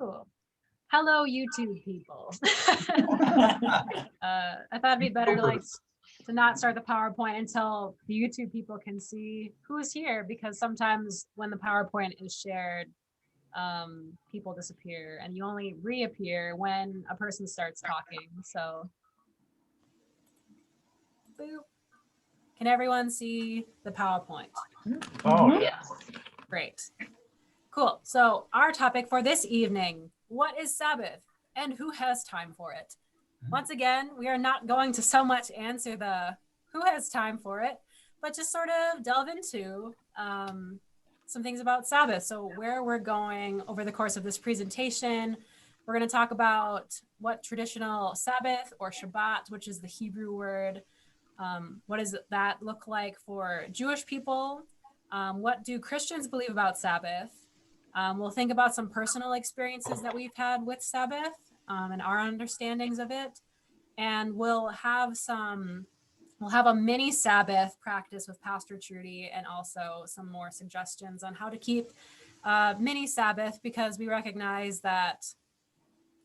Cool. Hello, YouTube people. I thought it'd be better to not start the PowerPoint until the YouTube people can see who's here, because sometimes when the PowerPoint is shared, people disappear and you only reappear when a person starts talking. So, boop. Can everyone see the PowerPoint? Oh, Yes. Great. Cool. So our topic for this evening, what is Sabbath and who has time for it? Once again, we are not going to so much answer the who has time for it, but just sort of delve into some things about Sabbath. So where we're going over the course of this presentation, we're going to talk about what traditional Sabbath or Shabbat, which is the Hebrew word, what does that look like for Jewish people? What do Christians believe about Sabbath? We'll think about some personal experiences that we've had with Sabbath and our understandings of it. And we'll have a mini Sabbath practice with Pastor Trudy, and also some more suggestions on how to keep mini Sabbath, because we recognize that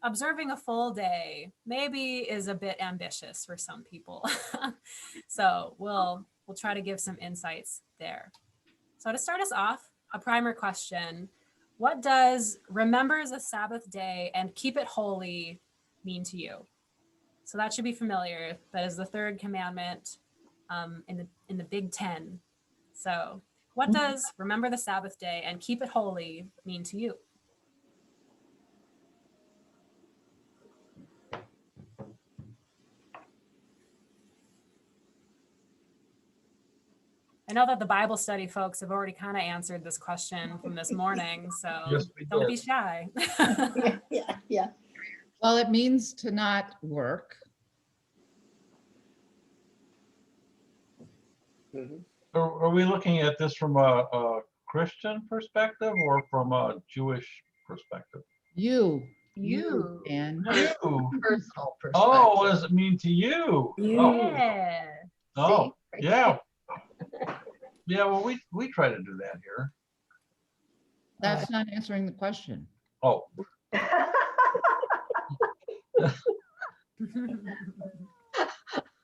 observing a full day maybe is a bit ambitious for some people. So we'll try to give some insights there. So to start us off, a primer question: what does remember the Sabbath day and keep it holy mean to you? So that should be familiar. That is the third commandment in the Big Ten. So what does remember the Sabbath day and keep it holy mean to you? I know that the Bible study folks have already kind of answered this question from this morning, so Yes, we don't did. be shy. Yeah. Well, it means to not work. Are we looking at this from a Christian perspective or from a Jewish perspective? You, You. and You. Personal perspective. Oh, what does it mean to you? Yeah. Oh, See? yeah. Yeah, well, we try to do that here. that's not answering the question. Oh,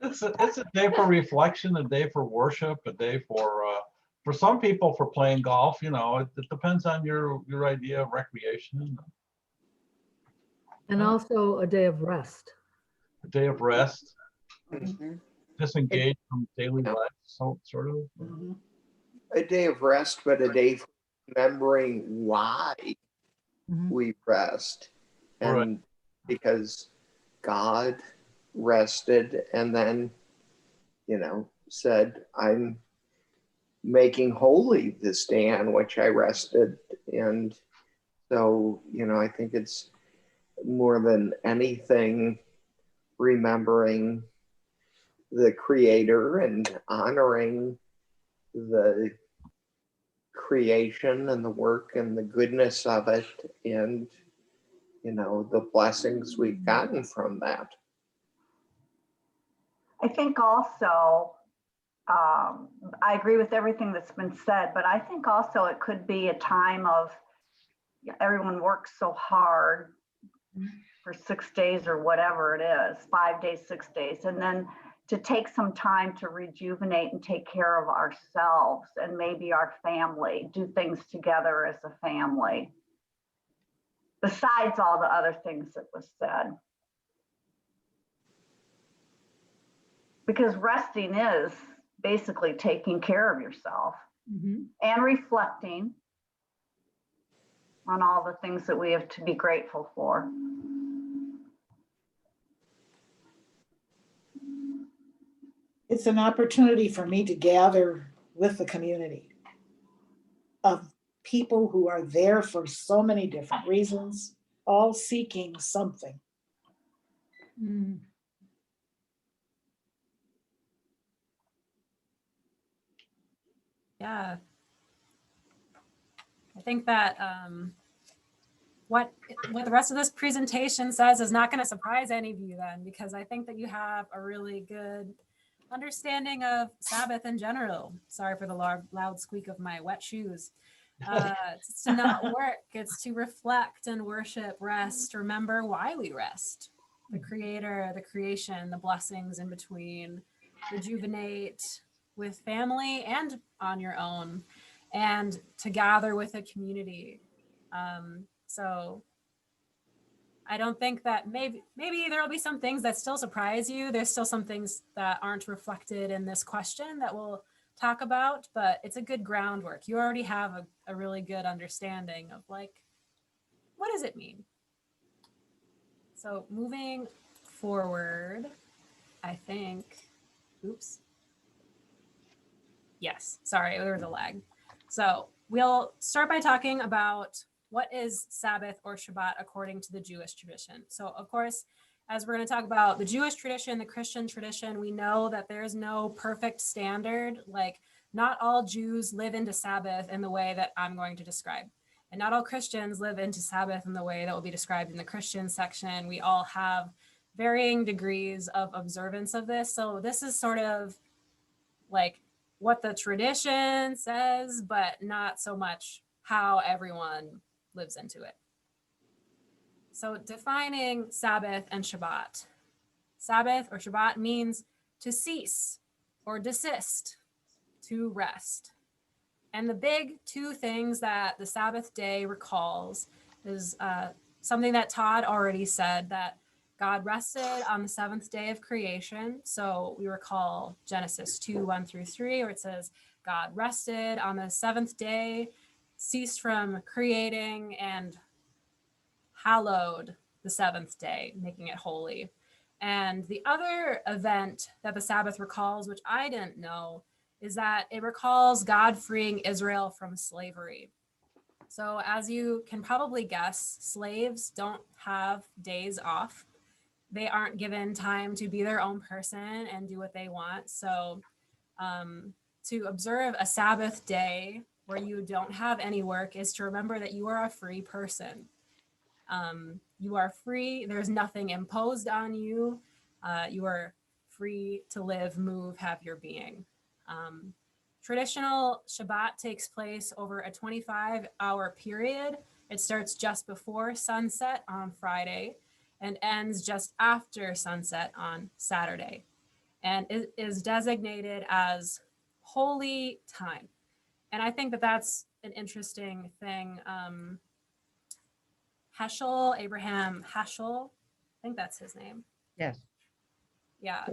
it's a day for reflection, a day for worship, a day for some people for playing golf. You know, it depends on your idea of recreation. And also a day of rest. A day of rest, Mhm. disengage from daily life, so sort of. Mhm. A day of rest, but a day for remembering why Mhm. we rest. And Right. because God rested and then, said, I'm making holy this day on which I rested. And so, I think it's more than anything remembering the Creator and honoring the creation and the work and the goodness of it, and the blessings we've gotten from that. I think also, I agree with everything that's been said, but I think also it could be a time of everyone works so hard for 6 days or whatever it is, 5 days, 6 days, and then to take some time to rejuvenate and take care of ourselves and maybe our family, do things together as a family, besides all the other things that was said. Because resting is basically taking care of yourself and reflecting on all the things that we have to be grateful for. It's an opportunity for me to gather with the community of people who are there for so many different reasons, all seeking something. Yeah. I think that what the rest of this presentation says is not going to surprise any of you then, because I think that you have a really good understanding of Sabbath in general. Sorry for the loud squeak of my wet shoes. It's to not work. It's to reflect and worship, rest, remember why we rest. The creator, the creation, the blessings in between, rejuvenate with family and on your own, and to gather with a community. So I don't think that maybe there'll be some things that still surprise you. There's still some things that aren't reflected in this question that we'll talk about, but it's a good groundwork. You already have a really good understanding of like, what does it mean? So moving forward, I think, oops. Yes, sorry, there was a lag. So we'll start by talking about what is Sabbath or Shabbat according to the Jewish tradition. So of course, as we're going to talk about the Jewish tradition, the Christian tradition, we know that there's no perfect standard. Like not all Jews live into Sabbath in the way that I'm going to describe. And not all Christians live into Sabbath in the way that will be described in the Christian section. We all have varying degrees of observance of this. So this is sort of like what the tradition says, but not so much how everyone lives into it. So defining Sabbath and Shabbat. Sabbath or Shabbat means to cease or desist, to rest. And the big two things that the Sabbath day recalls is something that Todd already said, that God rested on the seventh day of creation. So we recall Genesis 2:1-3, where it says, God rested on the seventh day, ceased from creating, and hallowed the seventh day, making it holy. And the other event that the Sabbath recalls, which I didn't know, is that it recalls God freeing Israel from slavery. So as you can probably guess, slaves don't have days off. They aren't given time to be their own person and do what they want. So to observe a Sabbath day where you don't have any work is to remember that you are a free person. You are free. There's nothing imposed on you. You are free to live, move, have your being. Traditional Shabbat takes place over a 25-hour period. It starts just before sunset on Friday and ends just after sunset on Saturday. And it is designated as holy time. And I think that that's an interesting thing. Heschel, Abraham Heschel, I think that's his name. Yes. Yeah.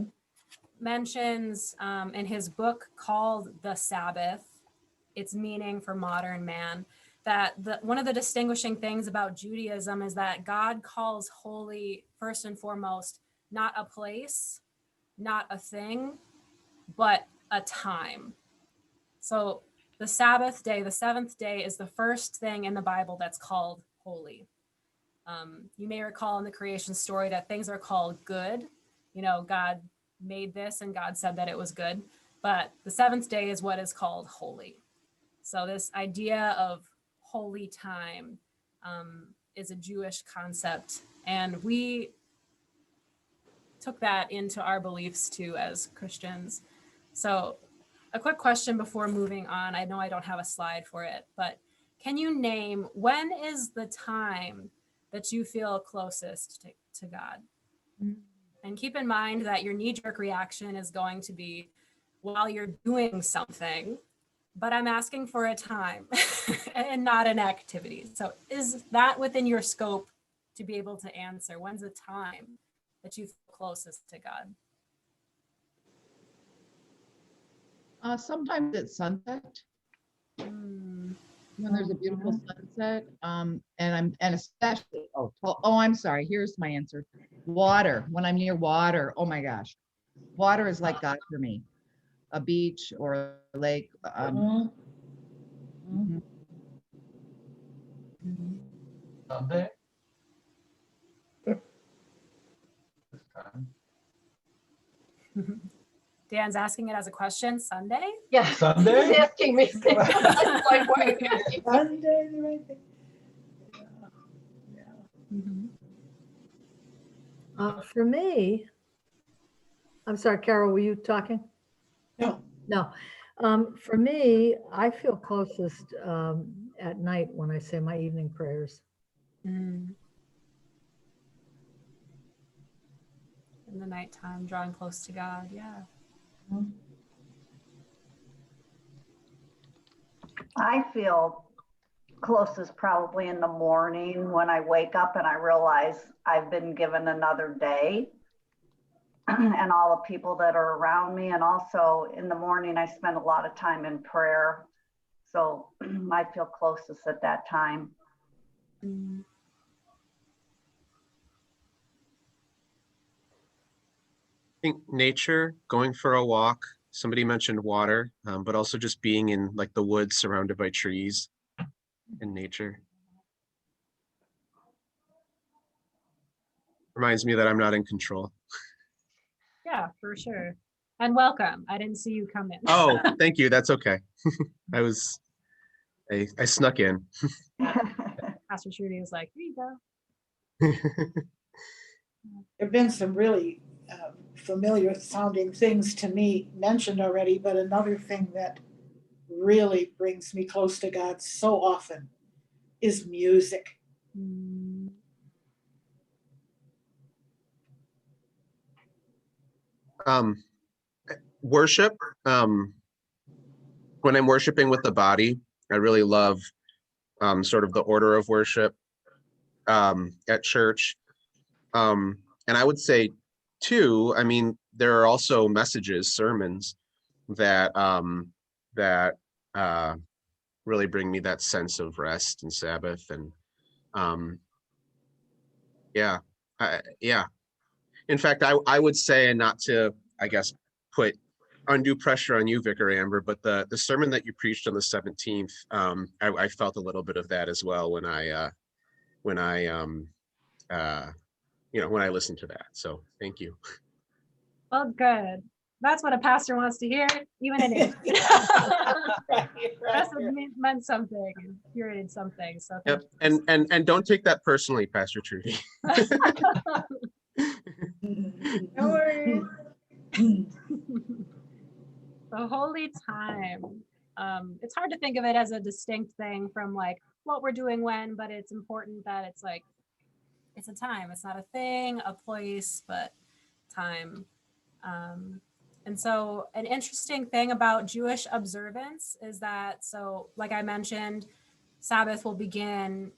Mentions in his book called The Sabbath, its meaning for modern man, that one of the distinguishing things about Judaism is that God calls holy, first and foremost, not a place, not a thing, but a time. So the Sabbath day, the seventh day, is the first thing in the Bible that's called holy. You may recall in the creation story that things are called good. You know, God made this and God said that it was good. But the seventh day is what is called holy. So this idea of holy time is a Jewish concept. And we took that into our beliefs too as Christians. So a quick question before moving on. I know I don't have a slide for it, but can you name, when is the time that you feel closest to God? And keep in mind that your knee-jerk reaction is going to be while you're doing something, but I'm asking for a time and not an activity. So is that within your scope to be able to answer? When's the time that you feel closest to God? Sometimes it's sunset, when there's a beautiful sunset. And especially, I'm sorry, here's my answer. Water, when I'm near water, oh my gosh. Water is like God for me. A beach or a lake. Mhm. Sunday? This time. Dan's asking it as a question. Sunday? Yeah. Sunday? He's asking me. That's like, why are you asking? Sunday, the right thing. For me, I'm sorry, Carol, were you talking? No. No. For me, I feel closest at night when I say my evening prayers. In the nighttime, drawing close to God. Yeah. I feel closest probably in the morning when I wake up and I realize I've been given another day and all the people that are around me. And also in the morning, I spend a lot of time in prayer. So I feel closest at that time. Mm. I think nature, going for a walk. Somebody mentioned water, but also just being in like the woods surrounded by trees and nature. Reminds me that I'm not in control. Yeah, for sure. And welcome. I didn't see you come in. Oh, thank you. That's okay. I snuck in. Pastor Trudy was like, here you go. There've been some really familiar sounding things to me mentioned already, but another thing that really brings me close to God so often is music. Mm. Worship. When I'm worshiping with the body, I really love sort of the order of worship at church. And I would say too, I mean, there are also messages, sermons that really bring me that sense of rest and Sabbath. And yeah. In fact, I would say, and not to, I guess, put undue pressure on you, Vicar Amber, but the sermon that you preached on the 17th, I felt a little bit of that as well when I listened to that. So thank you. Well, good. That's what a pastor wants to hear, even in it. That's meant something, curated something. So yep. And don't take that personally, Pastor Trudy. No worries. The holy time. It's hard to think of it as a distinct thing from like what we're doing when, but it's important that it's like, it's a time. It's not a thing, a place, but time. And so an interesting thing about Jewish observance is that, so like I mentioned, Sabbath will begin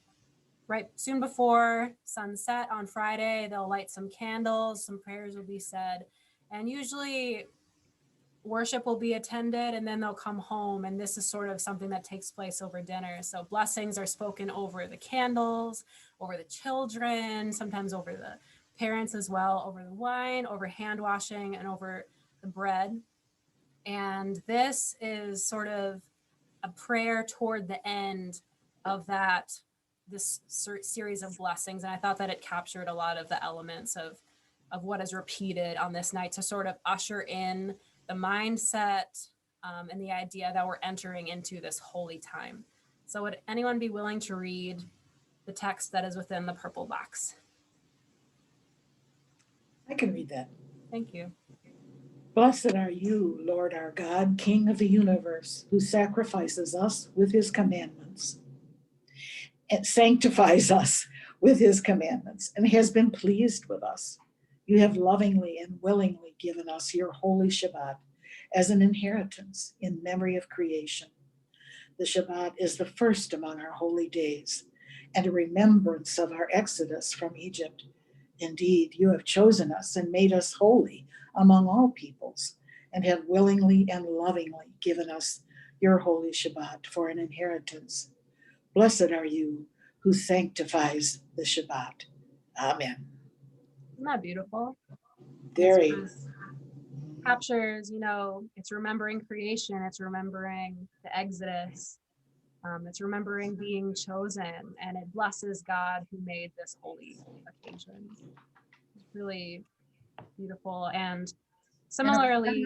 right soon before sunset on Friday. They'll light some candles, some prayers will be said, and usually worship will be attended, and then they'll come home, and this is sort of something that takes place over dinner. So blessings are spoken over the candles, over the children, sometimes over the parents as well, over the wine, over hand washing, and over the bread. And this is sort of a prayer toward the end of this series of blessings. And I thought that it captured a lot of the elements of what is repeated on this night to sort of usher in the mindset and the idea that we're entering into this holy time. So would anyone be willing to read the text that is within the purple box? I can read that. Thank you. Blessed are you, Lord our God, King of the universe, who sacrifices us with his commandments and sanctifies us with his commandments and has been pleased with us. You have lovingly and willingly given us your holy Shabbat as an inheritance in memory of creation. The Shabbat is the first among our holy days and a remembrance of our exodus from Egypt. Indeed, you have chosen us and made us holy among all peoples and have willingly and lovingly given us your holy Shabbat for an inheritance. Blessed are you who sanctifies the Shabbat. Amen. Isn't that beautiful? Very. Captures, it's remembering creation, it's remembering the Exodus, it's remembering being chosen, and it blesses God who made this holy occasion. It's really beautiful. And similarly,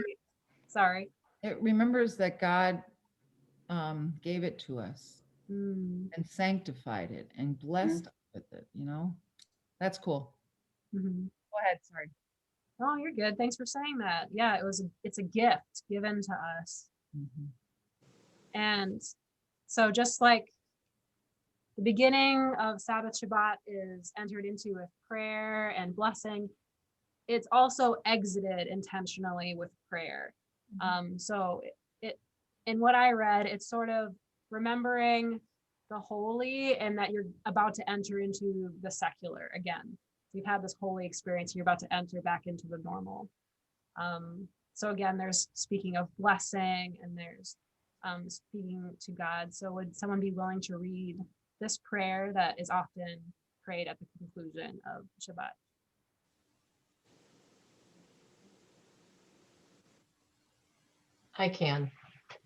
sorry. It remembers that God gave it to us and sanctified it and blessed us with it, That's cool. Mm-hmm. Go ahead, sorry. Oh, you're good. Thanks for saying that. Yeah, it's a gift given to us. Mm-hmm. And so just like the beginning of Sabbath Shabbat is entered into with prayer and blessing. It's also exited intentionally with prayer. So it, in what I read, it's sort of remembering the holy and that you're about to enter into the secular again. You've had this holy experience, and you're about to enter back into the normal. So again, there's speaking of blessing, and there's speaking to God. So would someone be willing to read this prayer that is often prayed at the conclusion of Shabbat? I can.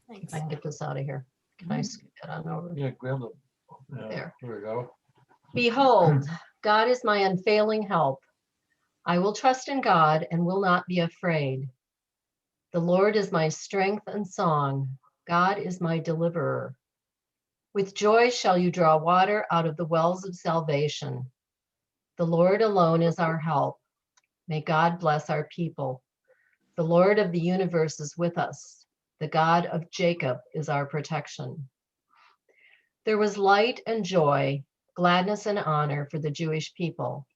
Thanks. I can get this out of here. Can I scoot that on over? Yeah, grab the, yeah, There. there we go. Behold, God is my unfailing help. I will trust in God and will not be afraid. The Lord is my strength and song. God is my deliverer. With joy shall you draw water out of the wells of salvation. The Lord alone is our help. May God bless our people. The Lord of the universe is with us. The God of Jacob is our protection. There was light and joy, gladness and honor for the Jewish people.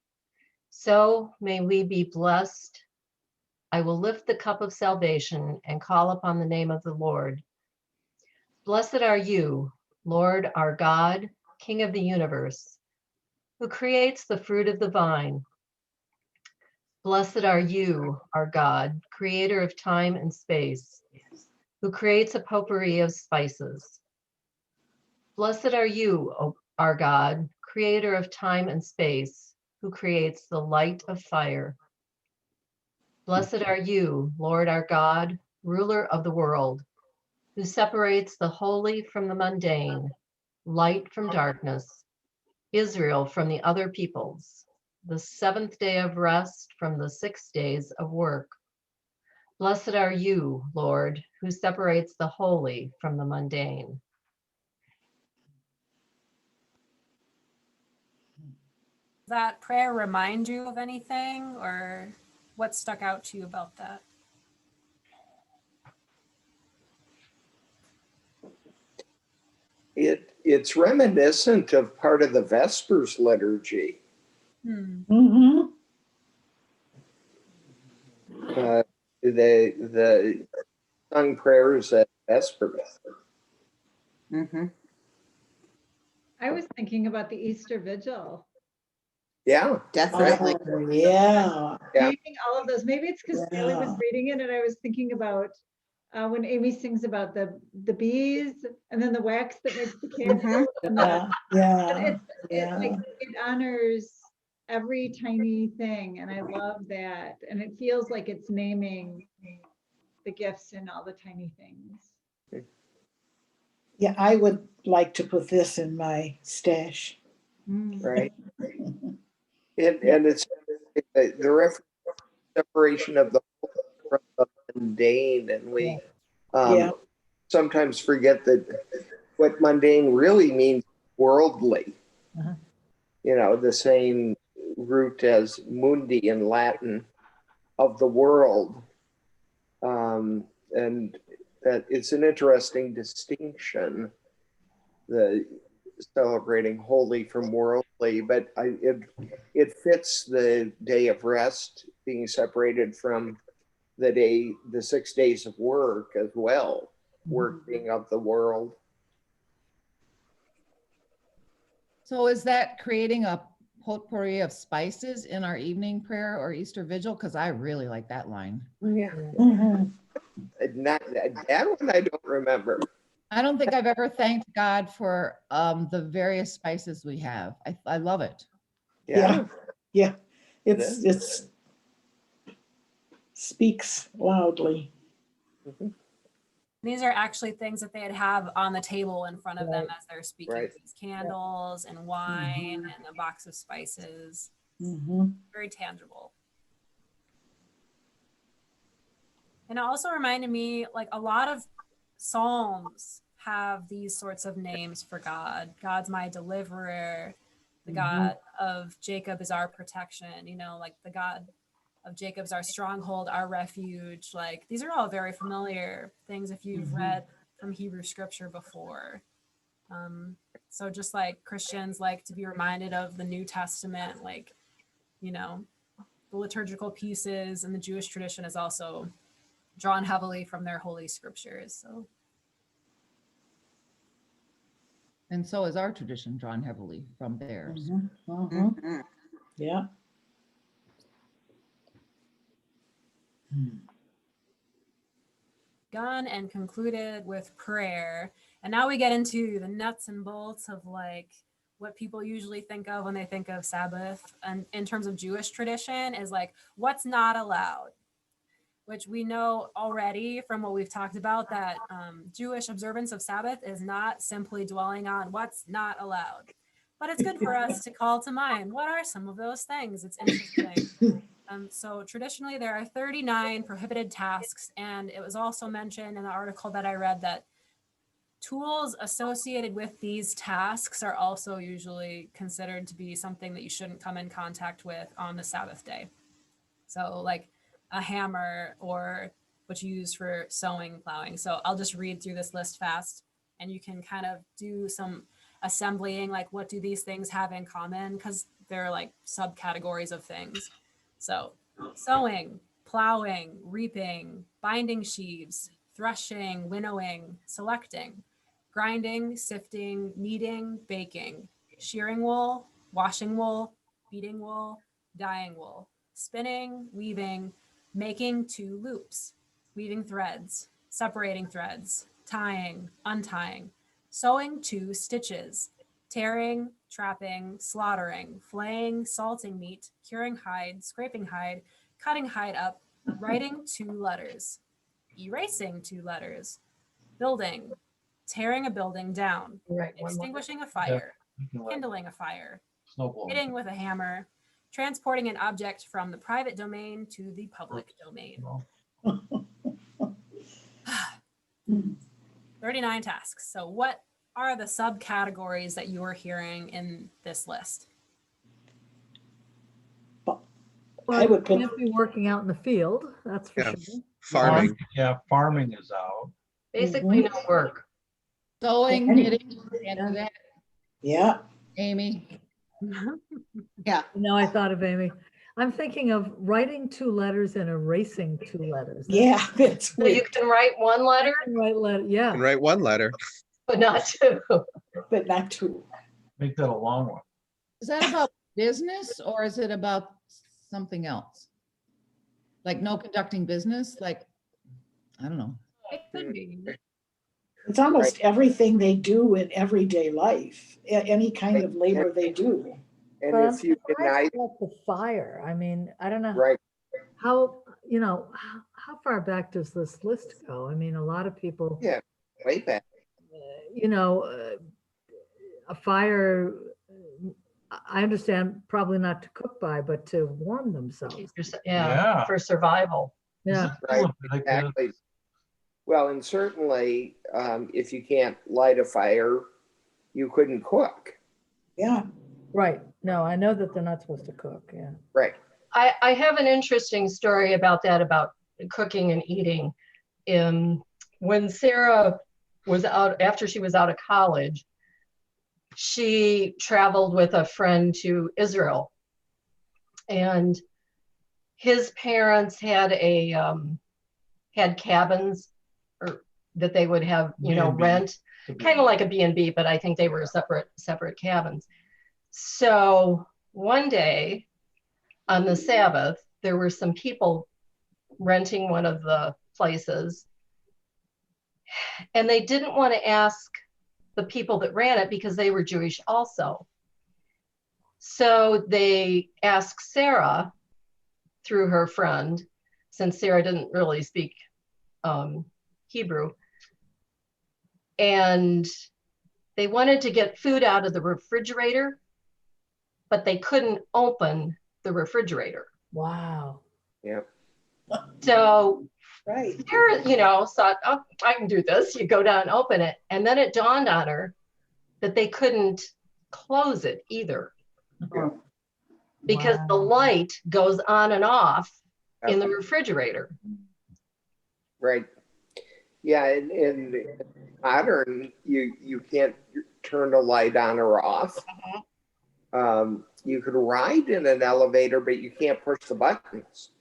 So may we be blessed. I will lift the cup of salvation and call upon the name of the Lord. Blessed are you, Lord our God, King of the universe, who creates the fruit of the vine. Blessed are you, our God, creator of time and space, who creates a potpourri of spices. Blessed are you, our God, creator of time and space, who creates the light of fire. Blessed are you, Lord our God, ruler of the world, who separates the holy from the mundane, light from darkness, Israel from the other peoples, the seventh day of rest from the 6 days of work. Blessed are you, Lord, who separates the holy from the mundane. Does that prayer remind you of anything, or what stuck out to you about that? It's reminiscent of part of the Vespers liturgy. Mhm. The sung prayers at Vespers. I was thinking about the Easter Vigil. Yeah, Definitely. Oh, yeah. Yeah. Reading all of those. Maybe it's because Sally was Yeah. reading it and I was thinking about when Amy sings about the bees and then the wax that makes the candle. And Yeah. it like it honors every tiny thing, and I love that. And it feels like it's naming the gifts in all the tiny things. Yeah, I would like to put this in my stash. Right. And it's the separation of the holy from the mundane, and we sometimes forget that what mundane really means worldly. You know, the same root as mundi in Latin, of the world. And that it's an interesting distinction, the celebrating holy from worldly, but it fits the day of rest being separated from the 6 days of work as well, work being of the world. So is that creating a potpourri of spices in our evening prayer or Easter vigil? Because I really like that line. Yeah. Not that one I don't remember. I don't think I've ever thanked God for the various spices we have. I love it. Yeah. It's speaks loudly. These are actually things that they'd have on the table in front of them as they're speaking. Right. These candles and wine and a box of spices. Very tangible. And it also reminded me, like, a lot of Psalms have these sorts of names for God. God's my deliverer. The God of Jacob is our protection. You know, like the God of Jacob's our stronghold, our refuge. Like, these are all very familiar things if you've read from Hebrew scripture before. So just like Christians like to be reminded of the New Testament, like, you know, the liturgical pieces and the Jewish tradition is also drawn heavily from their holy scriptures. So And so is our tradition drawn heavily from theirs. Yeah. gone and concluded with prayer. And now we get into the nuts and bolts of like what people usually think of when they think of Sabbath. And in terms of Jewish tradition is like what's not allowed, which we know already from what we've talked about, that Jewish observance of Sabbath is not simply dwelling on what's not allowed. But it's good for us to call to mind what are some of those things. It's interesting. So traditionally, there are 39 prohibited tasks, and it was also mentioned in the article that I read that tools associated with these tasks are also usually considered to be something that you shouldn't come in contact with on the Sabbath day. So like a hammer or what you use for sewing, plowing. So I'll just read through this list fast, and you can kind of do some assembling, like what do these things have in common? Because they're like subcategories of things. So sowing, plowing, reaping, binding sheaves, threshing, winnowing, selecting, grinding, sifting, kneading, baking, shearing wool, washing wool, beating wool, dyeing wool, spinning, weaving, making 2 loops, weaving threads, separating threads, tying, untying, sewing 2 stitches, tearing, trapping, slaughtering, flaying, salting meat, curing hide, scraping hide, cutting hide up, writing 2 letters, erasing 2 letters, building, tearing a building down, Right. extinguishing a fire, kindling a fire, Snowball. hitting with a hammer, transporting an object from the private domain to the public domain. 39 tasks. So what are the subcategories that you are hearing in this list? I would put, Can't be working out in the field, that's for Yeah. sure. Farming. Yeah, farming is out. Basically no work. Sewing, knitting, can't do that, yeah, Amy. Yeah. Now I thought of Amy. I'm thinking of writing 2 letters and erasing 2 letters. yeah, that's So you weird, can write one letter, Right letter, yeah. And write 1 letter. but not 2. but not two. Make that a long one. Is that about business or is it about something else? Like no conducting business, like, I don't know. It could be. It's almost everything they do in everyday life, any kind of labor they do. And But I'm if you deny, surprised about the fire, I mean, I don't know right, how, you know, how far back does this list go? I mean, a lot of people, yeah, way back. you know, a fire, I understand probably not to cook by, but to warm themselves. Yeah. For survival. Yeah, Right, Like, exactly. Well, and certainly, if you can't light a fire, you couldn't cook. Yeah, right. No, I know that they're not supposed to cook, yeah. Right. I have an interesting story about that, about cooking and eating. When Sarah was out, after she was out of college, she traveled with a friend to Israel. And his parents had had cabins that they would have, you know, B&B. rent, kind of like a B&B, but I think they were separate cabins. So one day on the Sabbath, there were some people renting one of the places, and they didn't want to ask the people that ran it because they were Jewish also. So they asked Sarah through her friend, since Sarah didn't really speak Hebrew, and they wanted to get food out of the refrigerator, but they couldn't open the refrigerator. Wow. Yeah. So right. Sarah, you know, thought, oh, I can do this. You go down and open it. And then it dawned on her that they couldn't close it either. Yeah. Because the light goes on and off in the refrigerator. Right. Yeah, and modern, you can't turn a light on or off. You could ride in an elevator, but you can't push the buttons.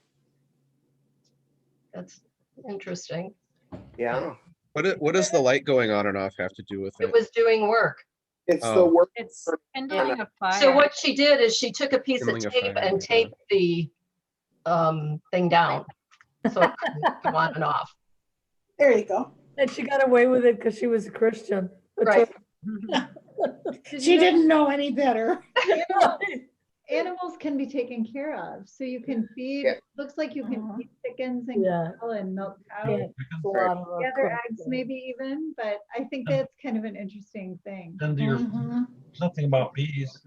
That's interesting. Yeah. What does the light going on and off have to do with It it? was doing work. It's the Oh. work. It's kindling a fire. So what she did is she took a piece of Kindling a tape fire, and yeah. taped the thing down. So it couldn't come on and off. There you go. And she got away with it because she was a Christian. Right. She didn't know any better. Animals can be taken care of. So you can feed, Yeah. looks like you can Mhm. feed chickens and Yeah. cattle and milk cows. Yeah, slaughter or Gather cook eggs them. maybe even, but I think that's kind of an interesting thing. And your Mhm. something about bees.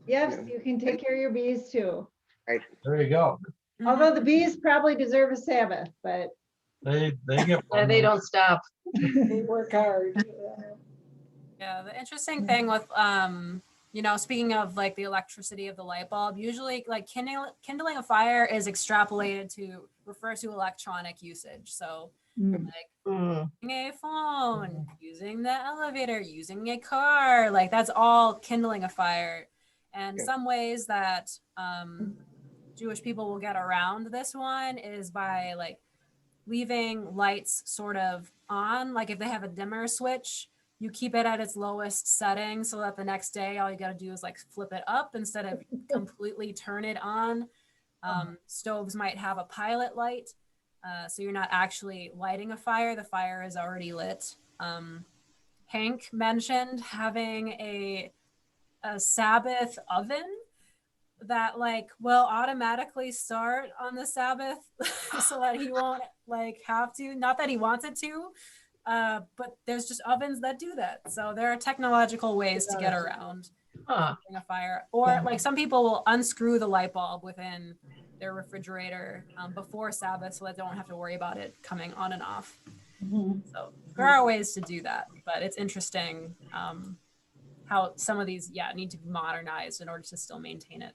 Yes, Yeah. you can take care of your bees too. There you go. Although the bees probably deserve a Sabbath, but They get Yeah, one. they don't stop. They work hard. Yeah, the interesting thing with speaking of like the electricity of the light bulb, usually like kindling a fire is extrapolated to refer to electronic usage. So like Mm. using a phone, using the elevator, using a car, like that's all kindling a fire. And Yeah. some ways that Jewish people will get around this one is by like leaving lights sort of on. Like if they have a dimmer switch, you keep it at its lowest setting so that the next day all you got to do is like flip it up instead of completely turn it on. Stoves might have a pilot light, so you're not actually lighting a fire. The fire is already lit. Hank mentioned having a Sabbath oven that like will automatically start on the Sabbath so that he won't like have to, not that he wants it to, but there's just ovens that do that. So there are technological ways to get around Huh. a fire. Or like some people will unscrew the light bulb within their refrigerator before Sabbath so that they don't have to worry about it coming on and off. Mhm. So there are ways to do that, but it's interesting how some of these need to be modernized in order to still maintain it.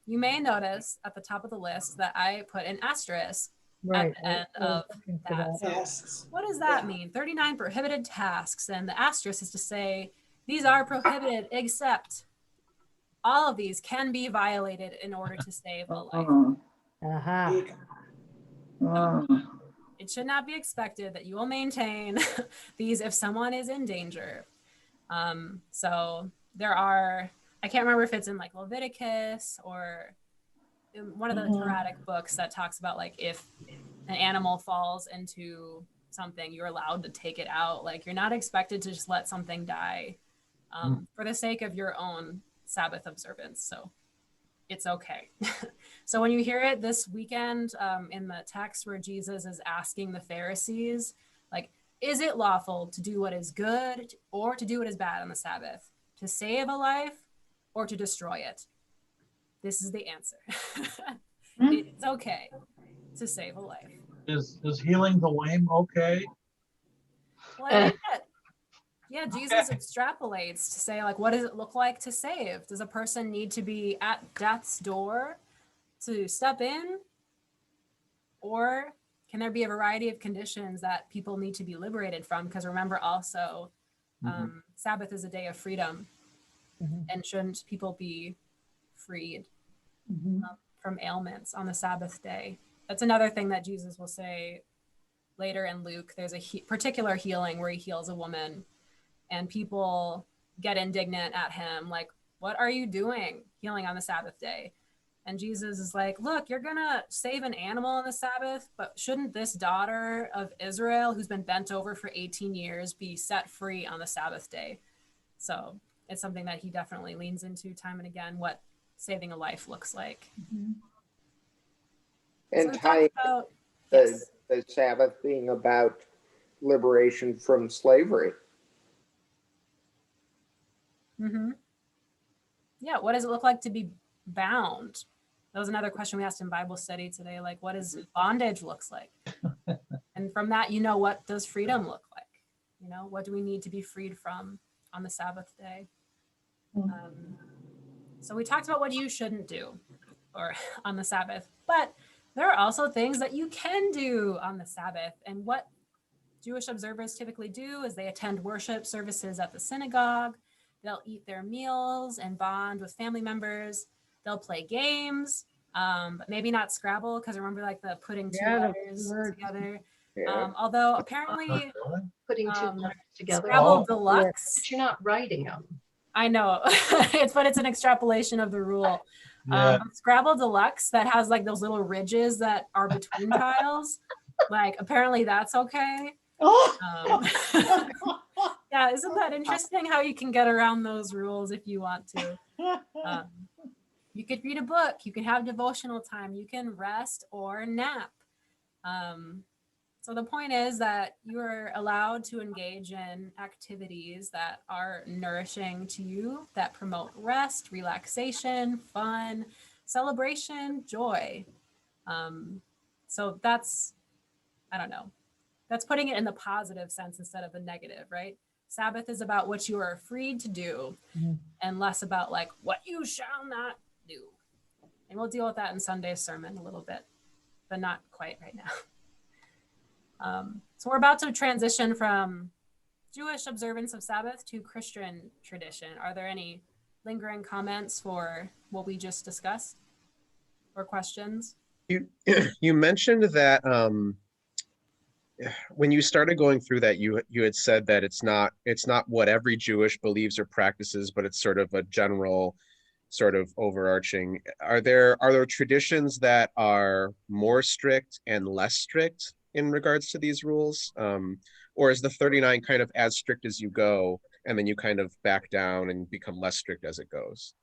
You may notice at the top of the list that I put an asterisk Right. at the end I was of looking for that. So Yes. what does that mean? 39 prohibited tasks. And the asterisk is to say these are prohibited except all of these can be violated in order to save a life. Aha. It should not be expected that you will maintain these if someone is in danger. So there are, I can't remember if it's in like Leviticus or in one of the Toradic books that talks about like if an animal falls into something, you're allowed to take it out. Like you're not expected to just let something die for the sake of your own Sabbath observance. So it's okay. So when you hear it this weekend in the text where Jesus is asking the Pharisees, like, is it lawful to do what is good or to do what is bad on the Sabbath? To save a life or to destroy it? This is the answer. It's okay to save a life. Is healing the lame okay? Well, I think that, Jesus extrapolates to say, like, what does it look like to save? Does a person need to be at death's door to step in? Or can there be a variety of conditions that people need to be liberated from? Because remember also, Sabbath is a day of freedom. And shouldn't people be freed from ailments on the Sabbath day? That's another thing that Jesus will say later in Luke. There's a particular healing where he heals a woman and people get indignant at him. Like, what are you doing healing on the Sabbath day? And Jesus is like, look, you're going to save an animal on the Sabbath, but shouldn't this daughter of Israel who's been bent over for 18 years be set free on the Sabbath day? So it's something that he definitely leans into time and again, what saving a life looks like. And So tie about, the Sabbath being about liberation from slavery. Yeah, what does it look like to be bound? That was another question we asked in Bible study today. Like, what does bondage looks like? And from that, what does freedom look like? What do we need to be freed from on the Sabbath day? So we talked about what you shouldn't do or on the Sabbath, but there are also things that you can do on the Sabbath. And what Jewish observers typically do is they attend worship services at the synagogue. They'll eat their meals and bond with family members. They'll play games, but maybe not Scrabble, because remember like the putting two Yeah, the letters words. together. Yeah. Although apparently Really? Putting two um, letters together. Scrabble Oh. Deluxe, But you're not writing them. I know, but it's an extrapolation of the rule. Yeah. Scrabble Deluxe that has like those little ridges that are between tiles, like apparently that's okay. Oh. Yeah, isn't that interesting how you can get around those rules if you want to? You could read a book, you can have devotional time, you can rest or nap. So the point is that you are allowed to engage in activities that are nourishing to you, that promote rest, relaxation, fun, celebration, joy. So that's, I don't know, that's putting it in the positive sense instead of the negative, right? Sabbath is about what you are freed to do and less about like what you shall not do. And we'll deal with that in Sunday's sermon a little bit, but not quite right now. So we're about to transition from Jewish observance of Sabbath to Christian tradition. Are there any lingering comments for what we just discussed or questions? You mentioned that when you started going through that, you had said that it's not what every Jewish believes or practices, but it's sort of a general sort of overarching. Are there traditions that are more strict and less strict in regards to these rules? Or is the 39 kind of as strict as you go, and then you kind of back down and become less strict as it goes?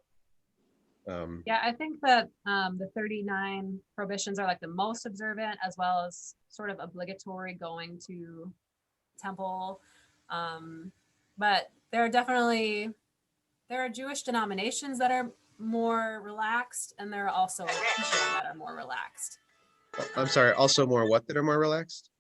Yeah, I think that the 39 prohibitions are like the most observant, as well as sort of obligatory going to temple. But there are Jewish denominations that are more relaxed, and there are also people that are more relaxed. I'm sorry, also more what that are more relaxed?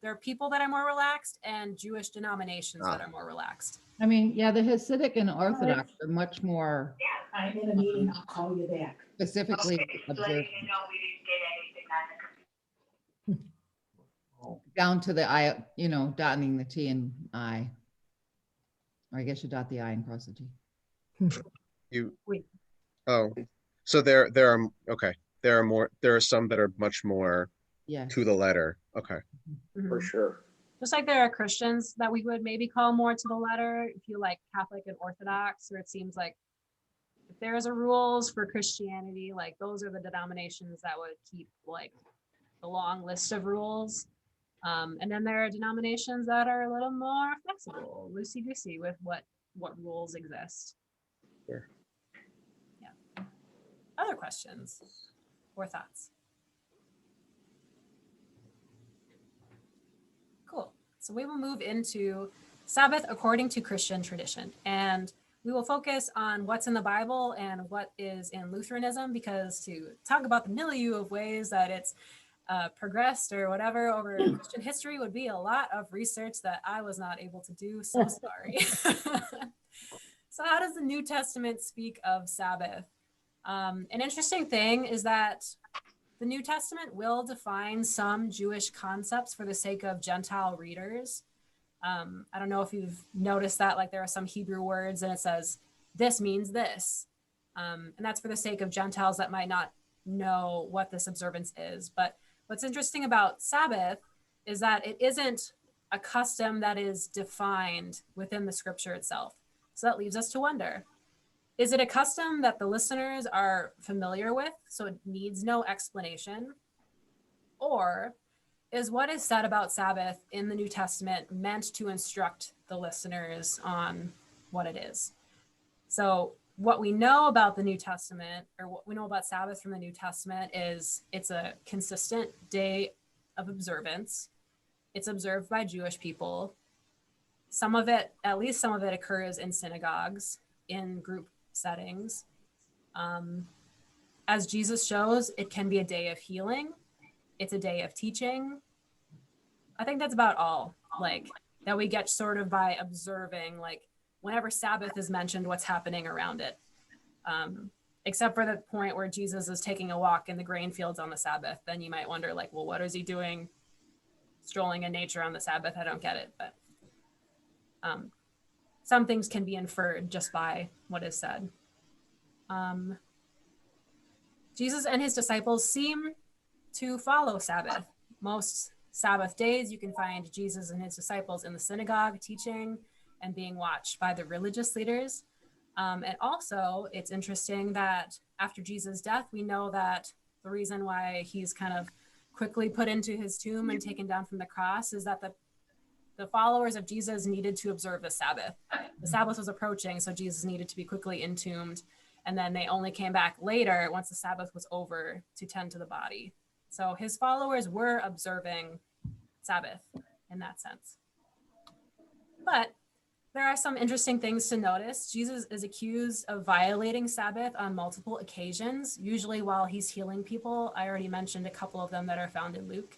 There are people that are more relaxed and Jewish denominations that are more relaxed. I mean, yeah, the Hasidic and Orthodox are much more I'm in a meeting, I'll call you back. specifically observed. Down to the I, dotting the T and I. Or I guess you dot the I and cross the T. So there are, okay. There are some that are much more Yeah. to the letter. Okay. For sure. Just like there are Christians that we would maybe call more to the letter, if you like Catholic and Orthodox, or it seems like if there's a rules for Christianity, like those are the denominations that would keep like the long list of rules. And then there are denominations that are a little more flexible, loosey-goosey with what rules exist. Sure. Yeah. Other questions or thoughts? Cool. So we will move into Sabbath according to Christian tradition. And we will focus on what's in the Bible and what is in Lutheranism, because to talk about the milieu of ways that it's progressed or whatever over Christian history would be a lot of research that I was not able to do. So sorry. So how does the New Testament speak of Sabbath? An interesting thing is that the New Testament will define some Jewish concepts for the sake of Gentile readers. I don't know if you've noticed that, like there are some Hebrew words and it says, this means this. And that's for the sake of Gentiles that might not know what this observance is. But what's interesting about Sabbath is that it isn't a custom that is defined within the scripture itself. So that leaves us to wonder, is it a custom that the listeners are familiar with, so it needs no explanation? Or is what is said about Sabbath in the New Testament meant to instruct the listeners on what it is? So what we know about the New Testament, or what we know about Sabbath from the New Testament, is it's a consistent day of observance. It's observed by Jewish people. Some of it, at least some of it, occurs in synagogues, in group settings. As Jesus shows, it can be a day of healing. It's a day of teaching. I think that's about all, like, that we get sort of by observing, like, whenever Sabbath is mentioned, what's happening around it. Except for the point where Jesus is taking a walk in the grain fields on the Sabbath, then you might wonder, like, well, what is he doing strolling in nature on the Sabbath. I don't get it, but some things can be inferred just by what is said. Jesus and his disciples seem to follow Sabbath. Most Sabbath days, you can find Jesus and his disciples in the synagogue teaching and being watched by the religious leaders. And also, it's interesting that after Jesus' death, we know that the reason why he's kind of quickly put into his tomb and taken down from the cross is that the followers of Jesus needed to observe the Sabbath. The Sabbath was approaching, so Jesus needed to be quickly entombed. And then they only came back later once the Sabbath was over to tend to the body. So his followers were observing Sabbath in that sense. But there are some interesting things to notice. Jesus is accused of violating Sabbath on multiple occasions, usually while he's healing people. I already mentioned a couple of them that are found in Luke.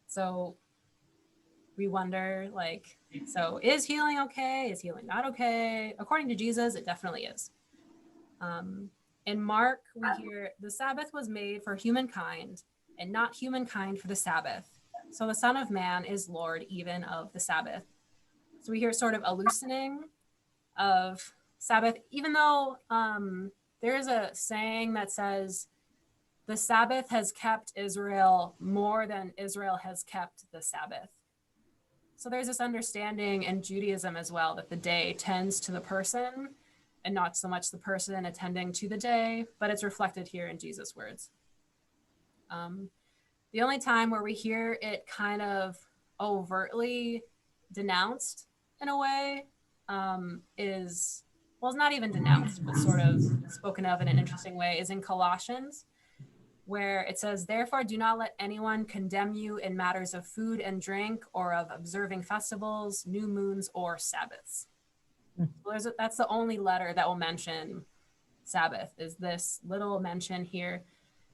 So we wonder, like, so is healing okay? Is healing not okay? According to Jesus, it definitely is. In Mark, we hear the Sabbath was made for humankind and not humankind for the Sabbath. So the Son of Man is Lord even of the Sabbath. So we hear sort of a loosening of Sabbath, even though there is a saying that says the Sabbath has kept Israel more than Israel has kept the Sabbath. So there's this understanding in Judaism as well that the day tends to the person and not so much the person attending to the day, but it's reflected here in Jesus' words. The only time where we hear it kind of overtly denounced in a way is, well, it's not even denounced, but sort of spoken of in an interesting way, is in Colossians, where it says, therefore, do not let anyone condemn you in matters of food and drink or of observing festivals, new moons, or Sabbaths. So that's the only letter that will mention Sabbath, is this little mention here.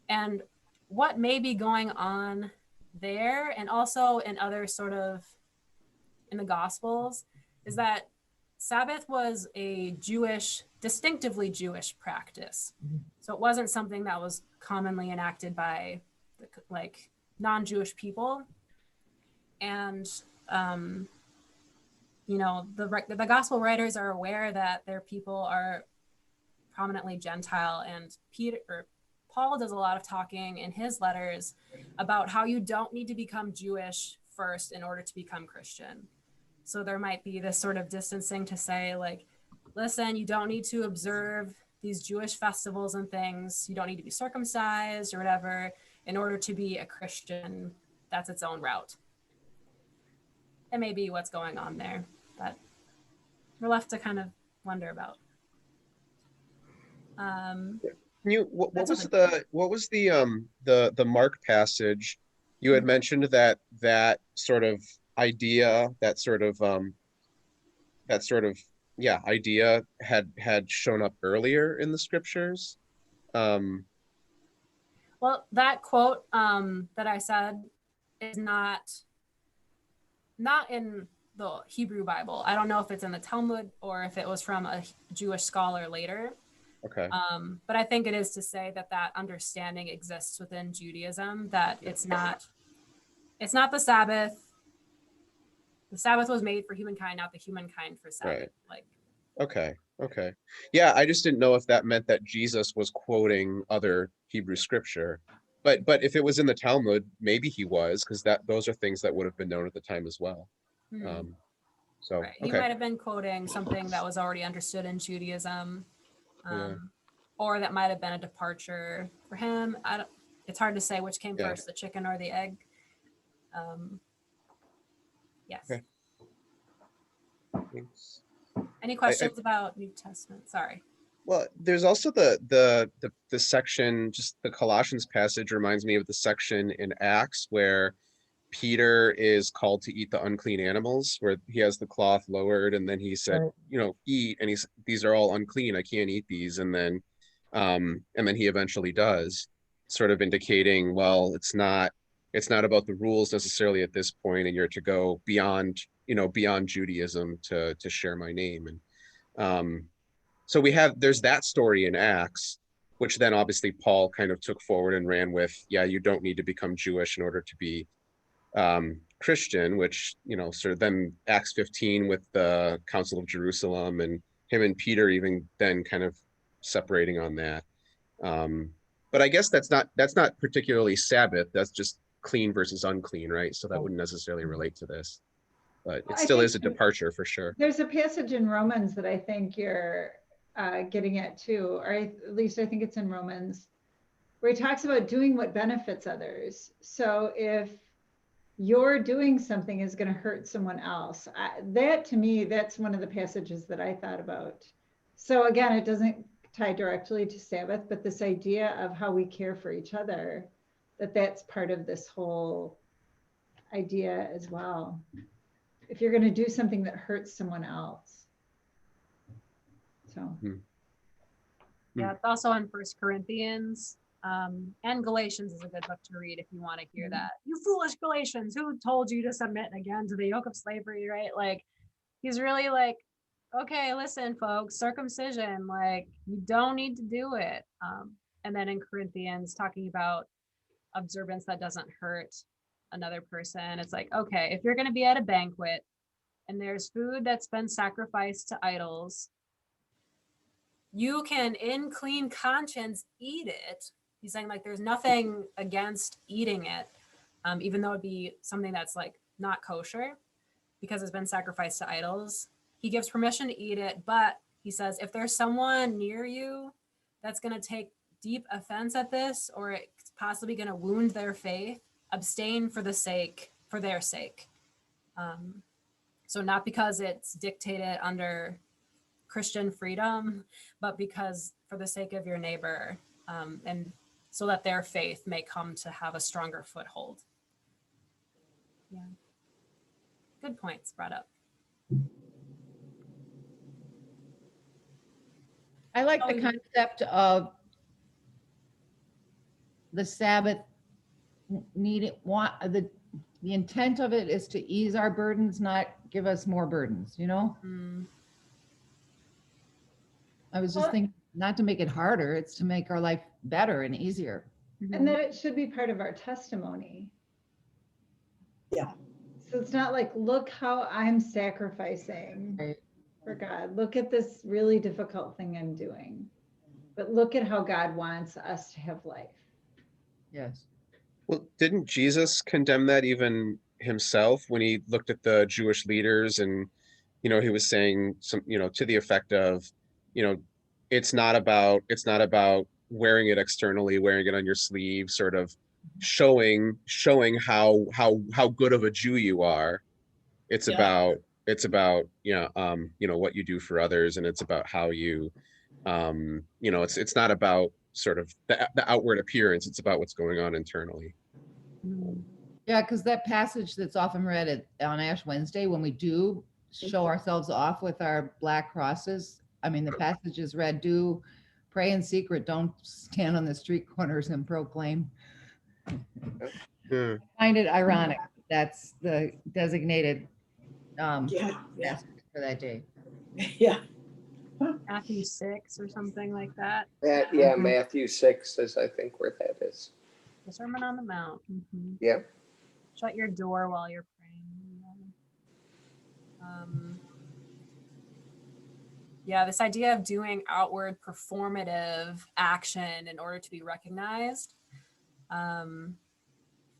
And what may be going on there, and also in other sort of, in the Gospels, is that Sabbath was a Jewish, distinctively Jewish practice. So it wasn't something that was commonly enacted by like non-Jewish people. And, you know, the gospel writers are aware that their people are prominently Gentile, and Paul does a lot of talking in his letters about how you don't need to become Jewish first in order to become Christian. So there might be this sort of distancing to say, like, listen, you don't need to observe these Jewish festivals and things. You don't need to be circumcised or whatever in order to be a Christian. That's its own route. It may be what's going on there, but we're left to kind of wonder about. What was the Mark passage? You had mentioned that sort of idea, idea had shown up earlier in the scriptures. Well, that quote that I said is not in the Hebrew Bible. I don't know if it's in the Talmud or if it was from a Jewish scholar later. Okay. But I think it is to say that understanding exists within Judaism, that it's not the Sabbath. The Sabbath was made for humankind, not the humankind for Sabbath. Right. Okay. Yeah, I just didn't know if that meant that Jesus was quoting other Hebrew scripture. But if it was in the Talmud, maybe he was, because those are things that would have been known at the time as well. So right. He might have been quoting something that was already understood in Judaism, or that might have been a departure for him. It's hard to say which came first, the chicken or the egg. Yes. Okay. Thanks. Any questions about New Testament? Sorry. Well, there's also the section, just the Colossians passage reminds me of the section in Acts where Peter is called to eat the unclean animals, where he has the cloth lowered, and then he said, eat, and these are all unclean, I can't eat these, and then he eventually does, sort of indicating, well, it's not about the rules necessarily at this point, and you're to go beyond Judaism to share my name. And so there's that story in Acts, which then obviously Paul kind of took forward and ran with, you don't need to become Jewish in order to be Christian, which, you know, sort of then Acts 15 with the Council of Jerusalem, and him and Peter even then kind of separating on that. But I guess that's not particularly Sabbath. That's just clean versus unclean, right? So that wouldn't necessarily relate to this, but it Well, still is a departure for sure. There's a passage in Romans that I think you're getting at too, or at least I think it's in Romans, where he talks about doing what benefits others. So if you're doing something is going to hurt someone else, that to me, that's one of the passages that I thought about. So again, it doesn't tie directly to Sabbath, but this idea of how we care for each other, that's part of this whole idea as well. If you're going to do something that hurts someone else. So. Yeah, it's also in First Corinthians. And Galatians is a good book to read if you want to hear that. You foolish Galatians, who told you to submit again to the yoke of slavery, right? Like, he's really like, okay, listen, folks, circumcision, like, you don't need to do it. And then in Corinthians, talking about observance that doesn't hurt another person. It's like, okay, if you're going to be at a banquet and there's food that's been sacrificed to idols, you can, in clean conscience, eat it. He's saying, like, there's nothing against eating it, even though it'd be something that's like not kosher because it's been sacrificed to idols. He gives permission to eat it, but he says, if there's someone near you that's going to take deep offense at this, or it's possibly going to wound their faith, abstain for their sake. So not because it's dictated under Christian freedom, but because for the sake of your neighbor, and so that their faith may come to have a stronger foothold. Yeah. Good points brought up. I like the concept of the Sabbath the intent of it is to ease our burdens, not give us more burdens, you know? I was just thinking, not to make it harder, it's to make our life better and easier. And that it should be part of our testimony. Yeah. So it's not like, look how I'm sacrificing for God. Look at this really difficult thing I'm doing. But look at how God wants us to have life. Yes. Well, didn't Jesus condemn that even himself when he looked at the Jewish leaders, and, you know, he was saying some, you know, to the effect of, you know, it's not about wearing it externally, wearing it on your sleeve, sort of showing how good of a Jew you are. It's about you know, what you do for others, and it's about how you you know, it's not about sort of the outward appearance, it's about what's going on internally. Yeah, because that passage that's often read on Ash Wednesday, when we do show ourselves off with our black crosses, I mean, the passage is read, do pray in secret, don't stand on the street corners and proclaim. I find it ironic. That's the designated passage for that day. Yeah. Matthew 6 or something like that. Yeah, Matthew 6 is, I think, where that is. The Sermon on the Mount. Yeah. Shut your door while you're praying. Yeah, this idea of doing outward performative action in order to be recognized,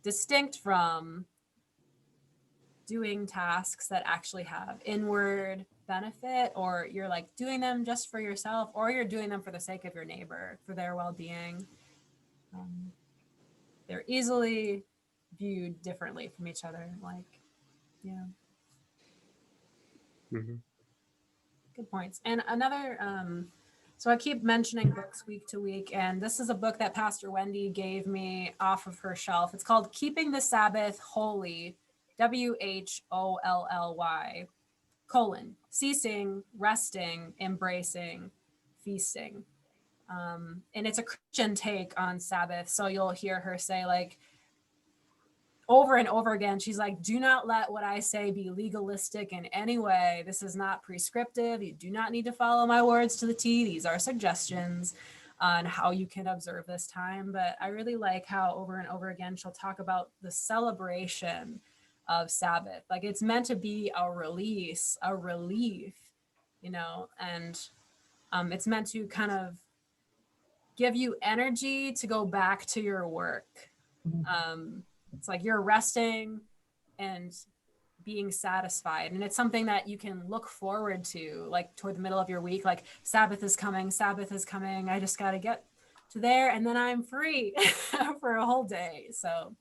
distinct from doing tasks that actually have inward benefit, or you're like doing them just for yourself, or you're doing them for the sake of your neighbor, for their well-being. They're easily viewed differently from each other. Like, yeah. Good points. And another, so I keep mentioning books week to week, and this is a book that Pastor Wendy gave me off of her shelf. It's called Keeping the Sabbath Holy, WHOLLY, ceasing, resting, embracing, feasting. And it's a Christian take on Sabbath. So you'll hear her say, like, over and over again, she's like, do not let what I say be legalistic in any way. This is not prescriptive. You do not need to follow my words to the T. These are suggestions. on how you can observe this time. But I really like how over and over again she'll talk about the celebration of Sabbath. Like it's meant to be a release, a relief, you know, and it's meant to kind of give you energy to go back to your work. It's like you're resting and being satisfied. And it's something that you can look forward to, like toward the middle of your week, like Sabbath is coming, Sabbath is coming. I just got to get to there and then I'm free for a whole day. So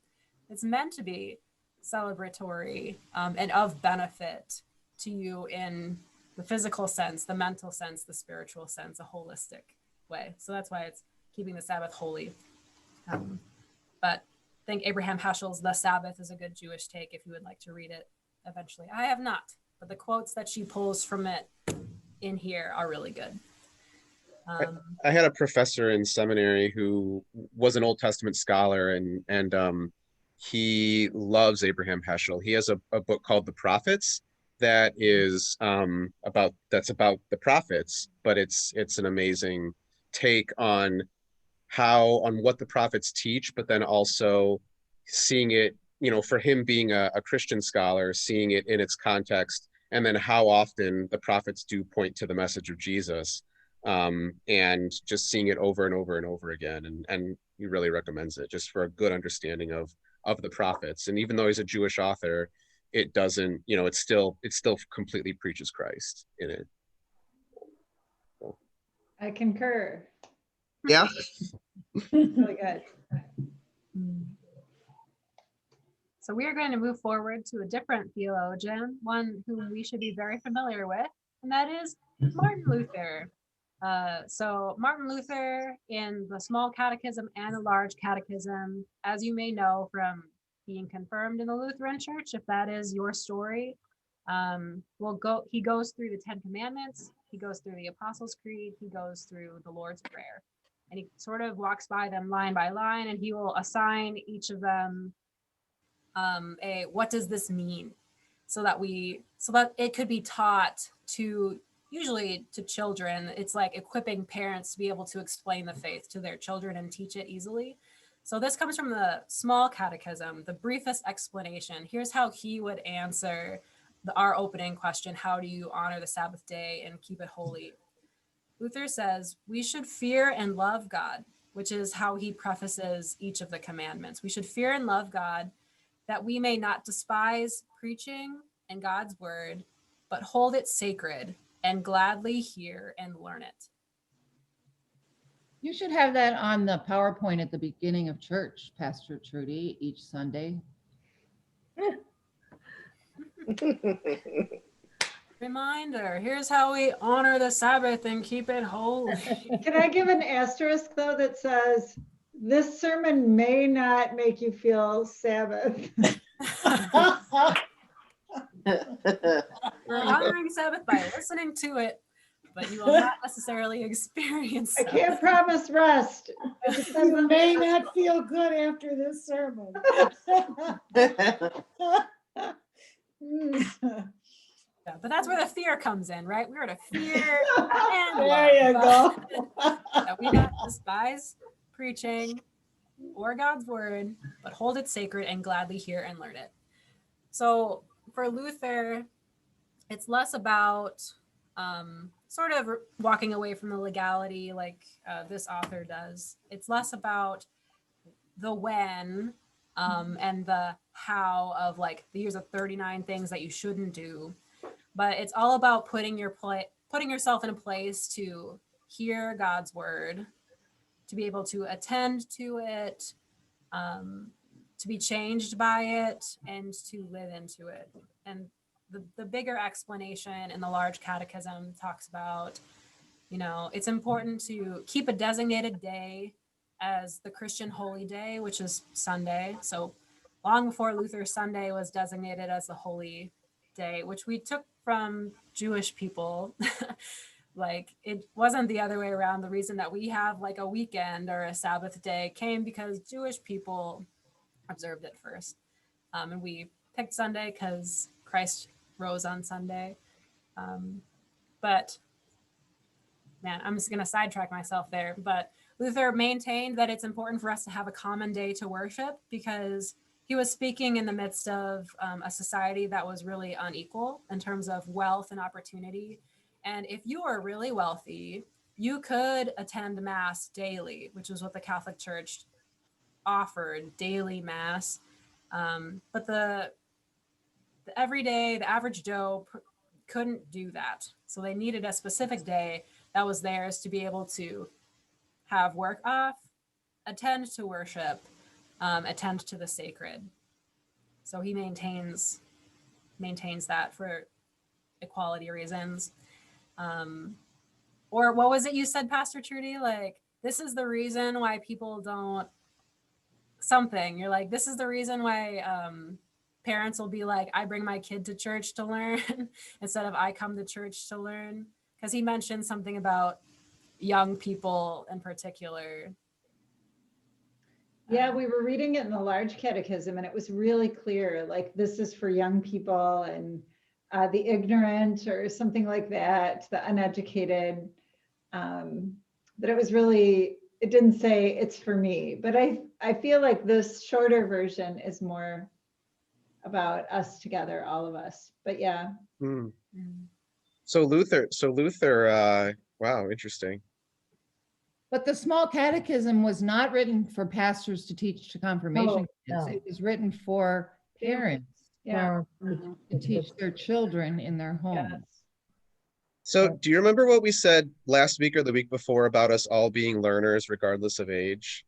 it's meant to be celebratory and of benefit to you in the physical sense, the mental sense, the spiritual sense, a holistic way. So that's why it's keeping the Sabbath holy. But I think Abraham Heschel's The Sabbath is a good Jewish take if you would like to read it eventually. I have not, but the quotes that she pulls from it in here are really good. I had a professor in seminary who was an Old Testament scholar, and he loves Abraham Heschel. He has a book called The Prophets that is about the prophets, but it's an amazing take on what the prophets teach, but then also seeing it, you know, for him being a Christian scholar, seeing it in its context, and then how often the prophets do point to the message of Jesus, and just seeing it over and over and over again. And he really recommends it just for a good understanding of the prophets. And even though he's a Jewish author, it doesn't, you know, it still completely preaches Christ in it. So. I concur. Yeah. Really good. So we are going to move forward to a different theologian, one whom we should be very familiar with, and that is Martin Luther. So Martin Luther in the Small Catechism and the Large Catechism, as you may know from being confirmed in the Lutheran Church, if that is your story, he goes through the 10 Commandments, he goes through the Apostles' Creed, he goes through the Lord's Prayer, and he sort of walks by them line by line, and he will assign each of them what does this mean, so that it could be taught to, usually to children. It's like equipping parents to be able to explain the faith to their children and teach it easily. So this comes from the Small Catechism, the briefest explanation. Here's how he would answer our opening question: how do you honor the Sabbath day and keep it holy? Luther says, we should fear and love God, which is how he prefaces each of the commandments. We should fear and love God, that we may not despise preaching and God's word, but hold it sacred and gladly hear and learn it. You should have that on the PowerPoint at the beginning of church, Pastor Trudy, each Sunday. Reminder, here's how we honor the Sabbath and keep it holy. Can I give an asterisk though that says, this sermon may not make you feel Sabbath? We're honoring Sabbath by listening to it, but you will not necessarily experience I can't promise rest. You may not feel good after this sermon. Yeah, but that's where the fear comes in, right? We are to fear and There love. you go. That we not despise preaching or God's word, but hold it sacred and gladly hear and learn it. So for Luther, it's less about sort of walking away from the legality like this author does. It's less about the when and the how of like these are 39 things that you shouldn't do, but it's all about putting yourself in a place to hear God's word, to be able to attend to it, to be changed by it, and to live into it. And the bigger explanation in the Large Catechism talks about, you know, it's important to keep a designated day as the Christian holy day, which is Sunday. So long before Luther, Sunday was designated as the holy day, which we took from Jewish people. Like it wasn't the other way around. The reason that we have like a weekend or a Sabbath day came because Jewish people observed it first. And we picked Sunday because Christ rose on Sunday. But man, I'm just going to sidetrack myself there, but Luther maintained that it's important for us to have a common day to worship because he was speaking in the midst of a society that was really unequal in terms of wealth and opportunity. And if you are really wealthy, you could attend Mass daily, which is what the Catholic Church offered, daily Mass. But the everyday, the average Joe couldn't do that. So they needed a specific day that was theirs to be able to have work off, attend to worship, attend to the sacred. So he maintains that for equality reasons. Or what was it you said, Pastor Trudy? Like, this is the reason why people don't something. You're like, this is the reason why parents will be like, I bring my kid to church to learn instead of I come to church to learn. Because he mentioned something about young people in particular. Yeah, we were reading it in the large catechism and it was really clear, like this is for young people and the ignorant or something like that, the uneducated, that it was really, it didn't say it's for me, but I feel like this shorter version is more about us together, all of us, but yeah. Hmm. So Luther, wow, interesting. But the small catechism was not written for pastors to teach to confirmation kids. no. It was written for parents Yeah. to teach their children in their home. Yes. So do you remember what we said last week or the week before about us all being learners regardless of age?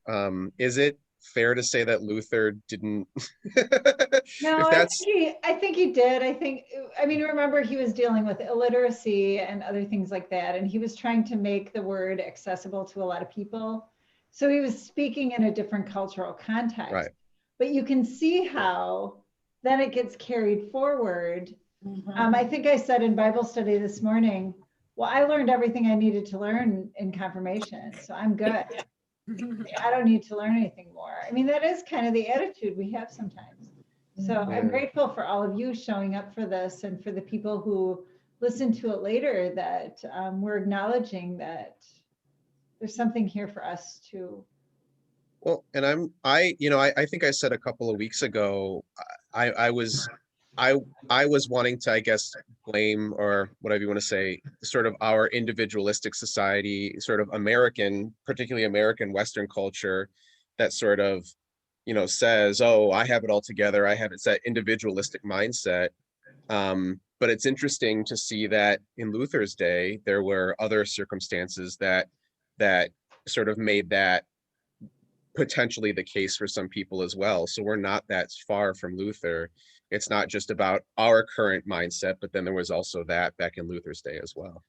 Is it fair to say that Luther didn't? No, If that's I think he did. I mean, remember he was dealing with illiteracy and other things like that, and he was trying to make the word accessible to a lot of people. So he was speaking in a different cultural context. right. But you can see how then it gets carried forward. I think I said in Bible study this morning, well, I learned everything I needed to learn in confirmation, so I'm good. I don't need to learn anything more. I mean, that is kind of the attitude we have sometimes. So I'm grateful for all of you showing up for this and for the people who listen to it later that we're acknowledging that there's something here for us too. Well, and I think I said a couple of weeks ago, I was wanting to, I guess, blame or whatever you want to say, sort of our individualistic society, sort of American, particularly American Western culture that sort of, says, oh, I have it all together. It's that individualistic mindset. But it's interesting to see that in Luther's day, there were other circumstances that sort of made that potentially the case for some people as well. So we're not that far from Luther. It's not just about our current mindset, but then there was also that back in Luther's day as well.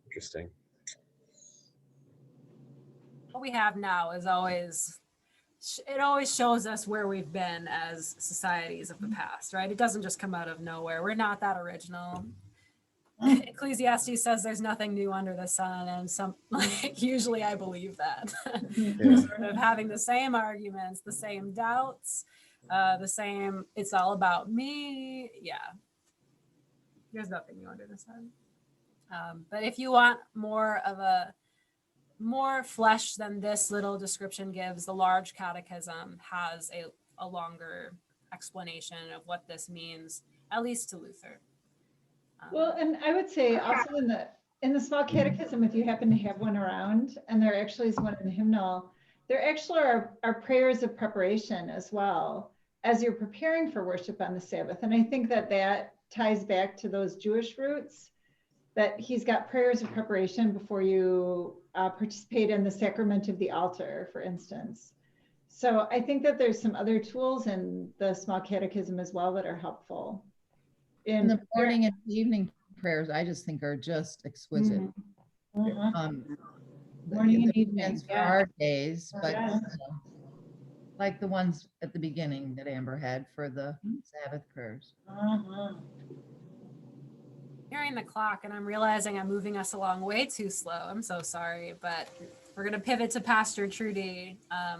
Interesting. What we have now is always, it always shows us where we've been as societies of the past, right? It doesn't just come out of nowhere. We're not that original. Ecclesiastes says there's nothing new under the sun, and usually I believe that. Sort of having the same arguments, the same doubts, the same, it's all about me. Yeah, there's nothing new under the sun. But if you want more flesh than this little description gives, the large catechism has a longer explanation of what this means, at least to Luther. Well, and I would say also in the small catechism, if you happen to have one around, and there actually is one in the hymnal, there actually are prayers of preparation as well as you're preparing for worship on the Sabbath. And I think that ties back to those Jewish roots, that he's got prayers of preparation before you participate in the sacrament of the altar, for instance. So I think that there's some other tools in the small catechism as well that are helpful. In the morning and evening prayers, I just think are just exquisite. Morning and evening for our days, but like the ones at the beginning that Amber had for the Sabbath prayers. Hearing the clock, and I'm realizing I'm moving us along way too slow. I'm so sorry, but we're going to pivot to Pastor Trudy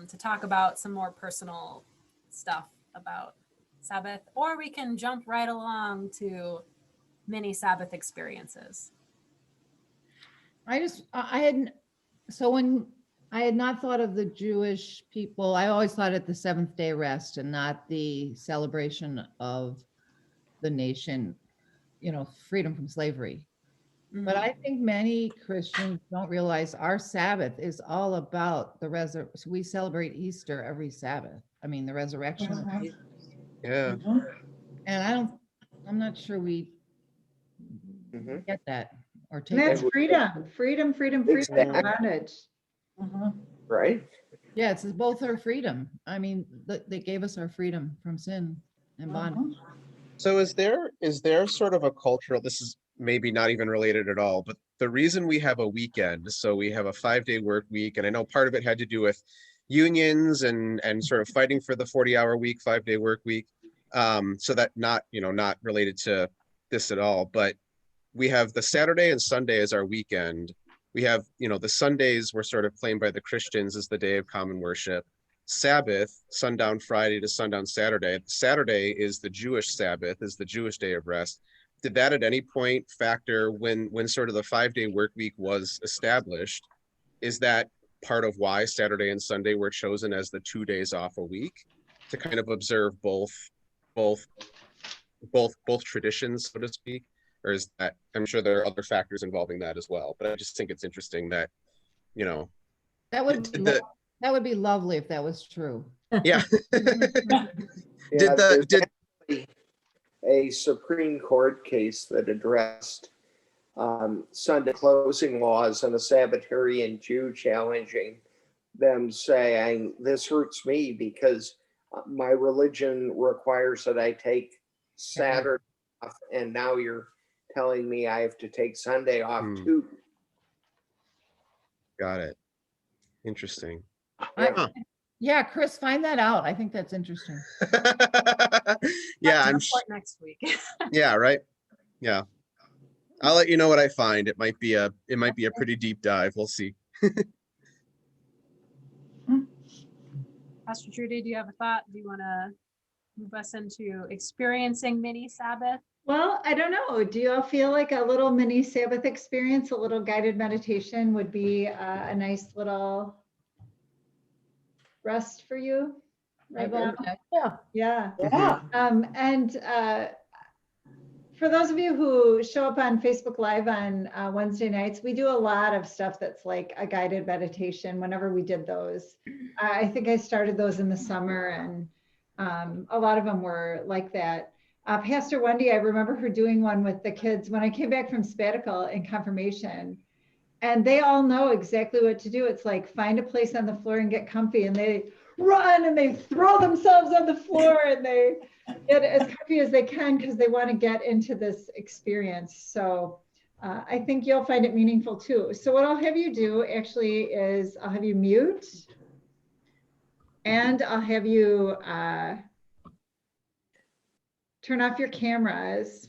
to talk about some more personal stuff about Sabbath, or we can jump right along to mini Sabbath experiences. I had, so when I had not thought of the Jewish people, I always thought it the seventh day rest and not the celebration of the nation, freedom from slavery. But I think many Christians don't realize our Sabbath is all about the resurrection. We celebrate Easter every Sabbath. I mean, the resurrection. of Jesus. Yeah. And I'm not sure we Mhm. get that or And take it. that's freedom, freedom, freedom, freedom, Exactly. no bondage. Right? Yeah, it's both our freedom. I mean, they gave us our freedom from sin and bondage. So is there sort of a cultural, this is maybe not even related at all, but the reason we have a weekend, so we have a 5-day work week, and I know part of it had to do with unions and sort of fighting for the 40-hour week, 5-day work week. So that not related to this at all, but we have the Saturday and Sunday as our weekend. We have, the Sundays were sort of claimed by the Christians as the day of common worship. Sabbath, sundown Friday to sundown Saturday. Saturday is the Jewish Sabbath, is the Jewish day of rest. Did that at any point factor when sort of the 5-day work week was established? Is that part of why Saturday and Sunday were chosen as the 2 days off a week to kind of observe both traditions, so to speak? Or is that, I'm sure there are other factors involving that as well, but I just think it's interesting that, That would did the, that would be lovely if that was true. yeah. Yeah, did there's actually a Supreme Court case that addressed Sunday closing laws and a Sabbatarian Jew challenging them, saying, this hurts me because my religion requires that I take Saturday off, and now you're telling me I have to take Sunday off too. Got it. Interesting. Yeah, Chris, find that out. I think that's interesting. Yeah, report next week. yeah, right. Yeah. I'll let you know what I find. It might be a pretty deep dive. We'll see. Pastor Trudy, do you have a thought? Do you want to move us into experiencing mini Sabbath? Well, I don't know. Do you all feel like a little mini Sabbath experience, a little guided meditation would be a nice little rest for you? Right, Bob? Yeah. Yeah. And for those of you who show up on Facebook Live on Wednesday nights, we do a lot of stuff that's like a guided meditation whenever we did those. I think I started those in the summer, and a lot of them were like that. Pastor Wendy, I remember her doing one with the kids when I came back from sabbatical and confirmation. And they all know exactly what to do. It's like find a place on the floor and get comfy, and they run and they throw themselves on the floor and they get as comfy as they can because they want to get into this experience. So I think you'll find it meaningful too. So what I'll have you do actually is I'll have you mute, and I'll have you turn off your cameras.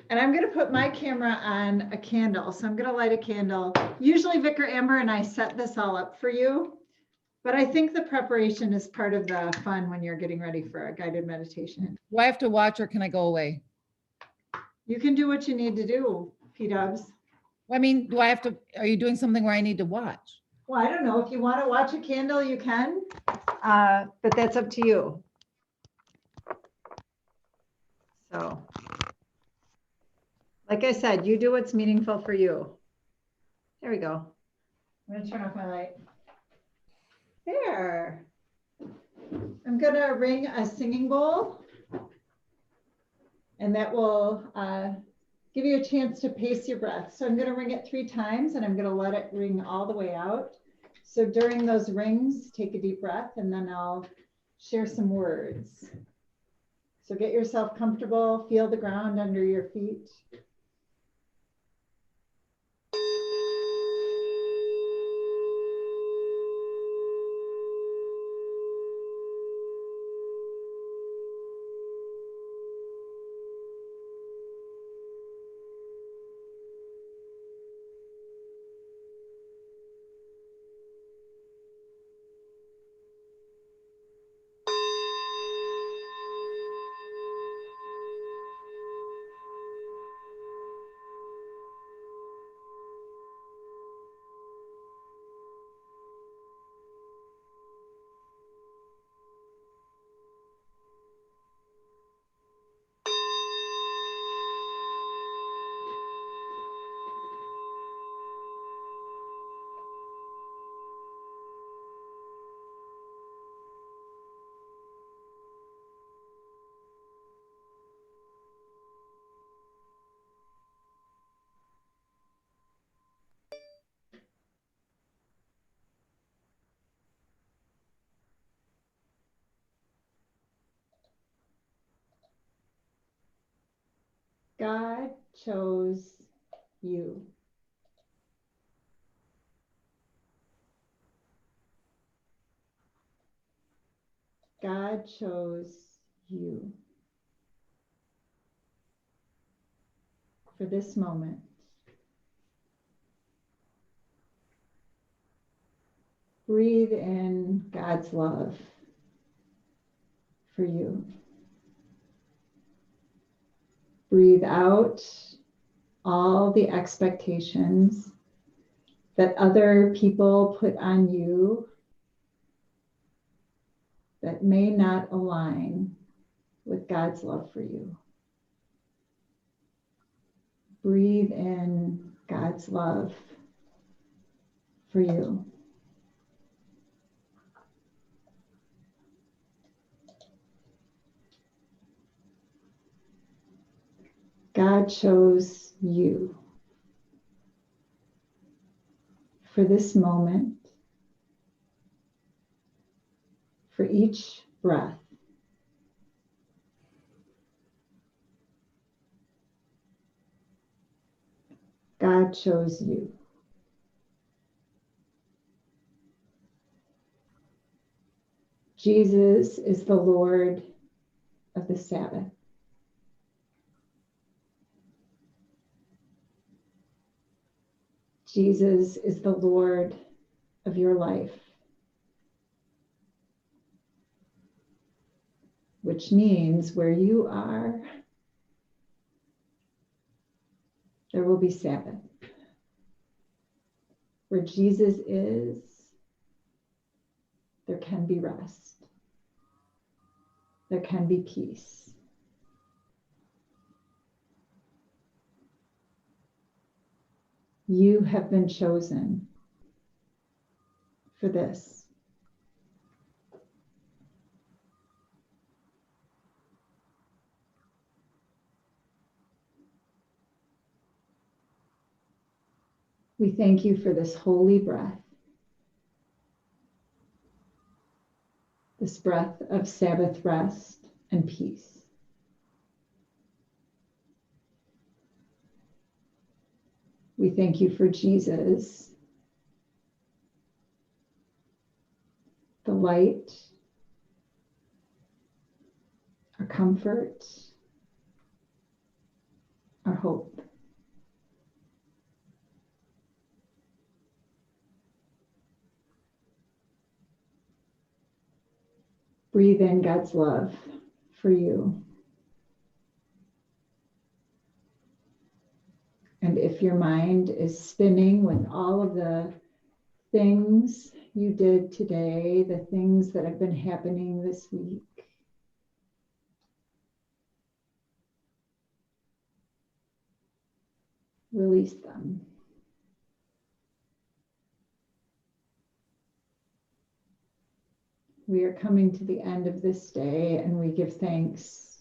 And I'm going to put my camera on a candle. So I'm going to light a candle. Usually Vicar Amber and I set this all up for you, but I think the preparation is part of the fun when you're getting ready for a guided meditation. Do I have to watch or can I go away? You can do what you need to do, P-dubs. I mean, are you doing something where I need to watch? Well, I don't know. If you want to watch a candle, you can, but that's up to you. So, like I said, you do what's meaningful for you. There we go. I'm going to turn off my light. There. I'm going to ring a singing bowl, and that will give you a chance to pace your breath. So I'm going to ring it 3 times, and I'm going to let it ring all the way out. So during those rings, take a deep breath, and then I'll share some words. So get yourself comfortable, feel the ground under your feet. God chose you. God chose you for this moment. Breathe in God's love for you. Breathe out all the expectations that other people put on you that may not align with God's love for you. Breathe in God's love for you. God chose you for this moment, for each breath. God chose you. Jesus is the Lord of the Sabbath. Jesus is the Lord of your life, which means where you are, there will be Sabbath. Where Jesus is, there can be rest. There can be peace. You have been chosen for this. We thank you for this holy breath, this breath of Sabbath rest and peace. We thank you for Jesus, the light, our comfort, our hope. Breathe in God's love for you. And if your mind is spinning with all of the things you did today, the things that have been happening this week, release them. We are coming to the end of this day and we give thanks.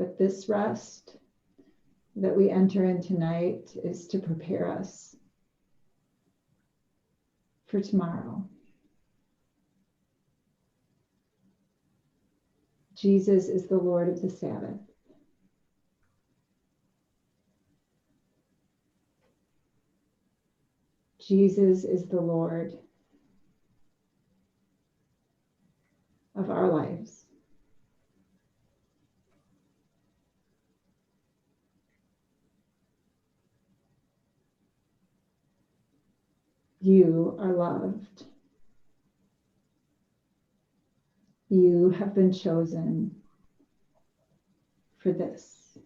But this rest that we enter in tonight is to prepare us for tomorrow. Jesus is the Lord of the Sabbath. Jesus is the Lord of our lives. You are loved. You have been chosen for this.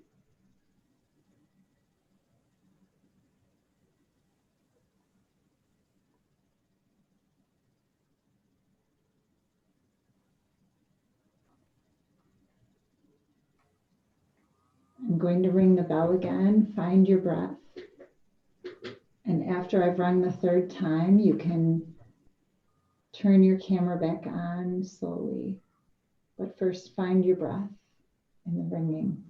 I'm going to ring the bell again. Find your breath. And after I've rung the third time, you can turn your camera back on slowly. But first, find your breath in the ringing.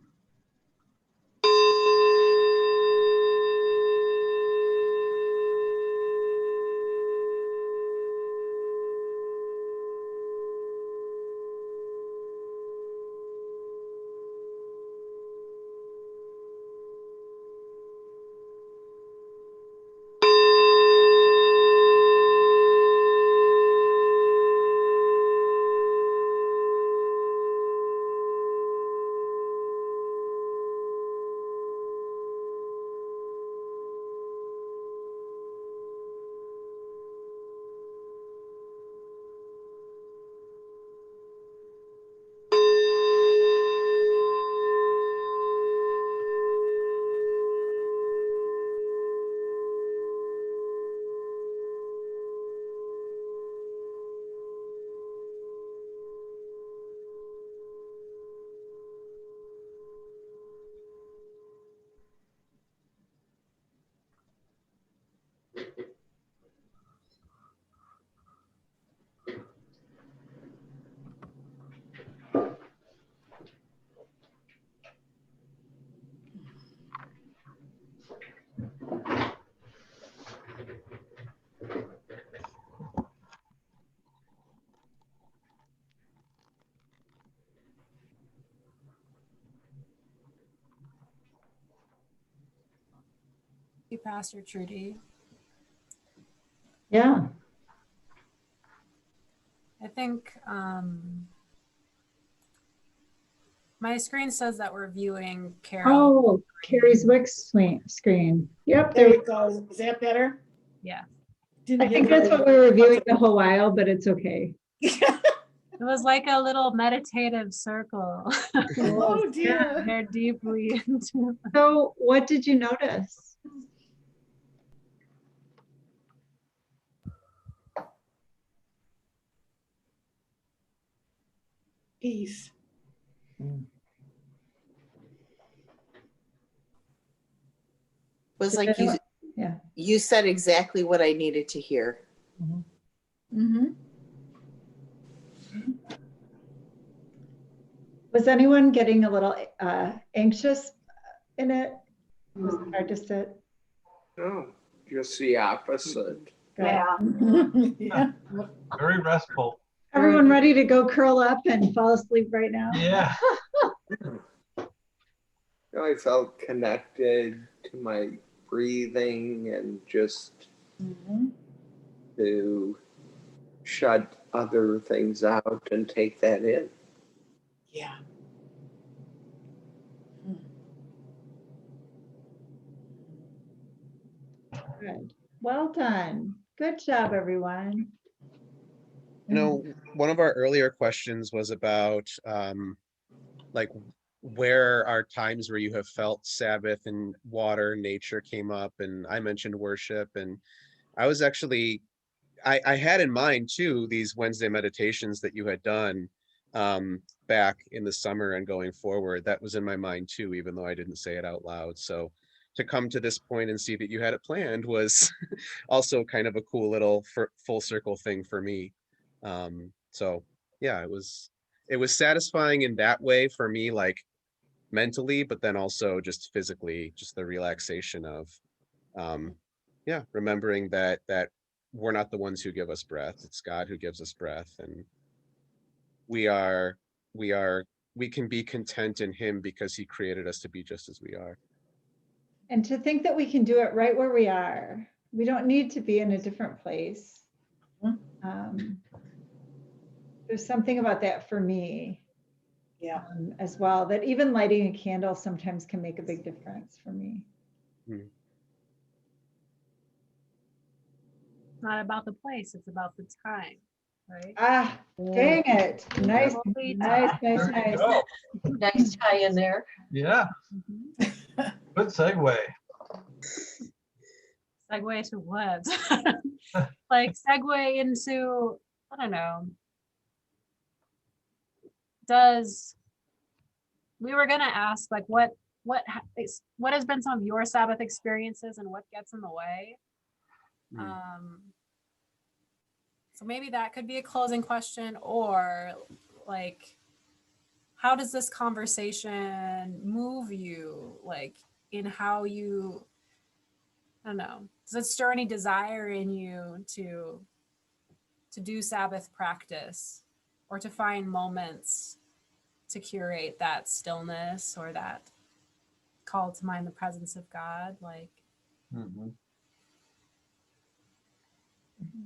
you, Pastor Trudy. Yeah. I think my screen says that we're viewing Carol. Oh, Carrie's Wix screen. Yep, There there. we go. Is that better? Yeah. Didn't I think get that's what we were viewing the whole while, but it's okay. It was like a little meditative circle. Oh dear. They're deeply into. So what did you notice? Peace. Was Did like anyone- Yeah. you said exactly what I needed to hear. Mm-hmm. Was anyone getting a little anxious in it? Was it hard to sit? No, just the opposite. Good. Yeah. Yeah. Very restful. Everyone ready to go curl up and fall asleep right now? Yeah. I felt connected to my breathing and just Mhm. to shut other things out and take that in. Yeah. Good. Well done. Good job, everyone. You know, one of our earlier questions was about like where are times where you have felt Sabbath and water, nature came up, and I mentioned worship, and I was actually I had in mind too these Wednesday meditations that you had done back in the summer and going forward. That was in my mind too, even though I didn't say it out loud. So to come to this point and see that you had it planned was also kind of a cool little full circle thing for me. So yeah, it was satisfying in that way for me, like mentally, but then also just physically, just the relaxation of yeah, remembering that we're not the ones who give us breath, it's God who gives us breath, and we are we can be content in him because he created us to be just as we are. And to think that we can do it right where we are. We don't need to be in a different place. There's something about that for me. Yeah. As well, that even lighting a candle sometimes can make a big difference for me. It's not about the place, it's about the time, right? Ah, dang it. Nice, Holy nice, time. nice, There you nice. go. Nice tie in there. Yeah. Good segue. Segue to what? Like segue into, I don't know. We were gonna ask like what has been some of your Sabbath experiences and what gets in the way? So maybe that could be a closing question, or like, how does this conversation move you, like in how you, I don't know, does it stir any desire in you to do Sabbath practice or to find moments to curate that stillness or that call to mind the presence of God? Like,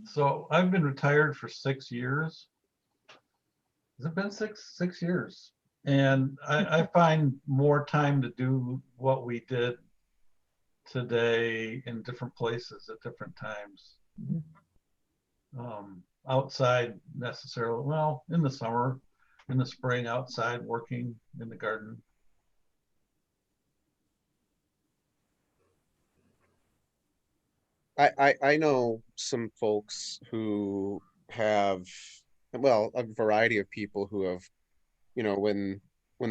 So I've been retired for 6 years. Has it been six years? And I find more time to do what we did today in different places at different times. Outside necessarily, well, in the summer, in the spring, outside working in the garden. I know some folks who have, well, a variety of people who have, you know, when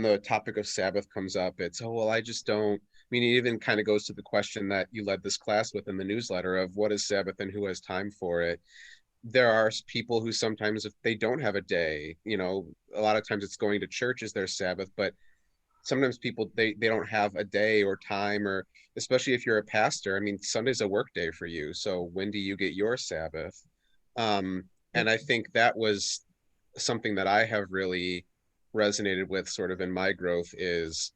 the topic of Sabbath comes up, it's, oh, well, I just don't, I mean, it even kind of goes to the question that you led this class with in the newsletter of what is Sabbath and who has time for it. There are people who sometimes, if they don't have a day, you know, a lot of times it's going to church is their Sabbath, but sometimes people, they don't have a day or time, or especially if you're a pastor, I mean, Sunday's a work day for you. So when do you get your Sabbath? And I think that was something that I have really resonated with sort of in my growth is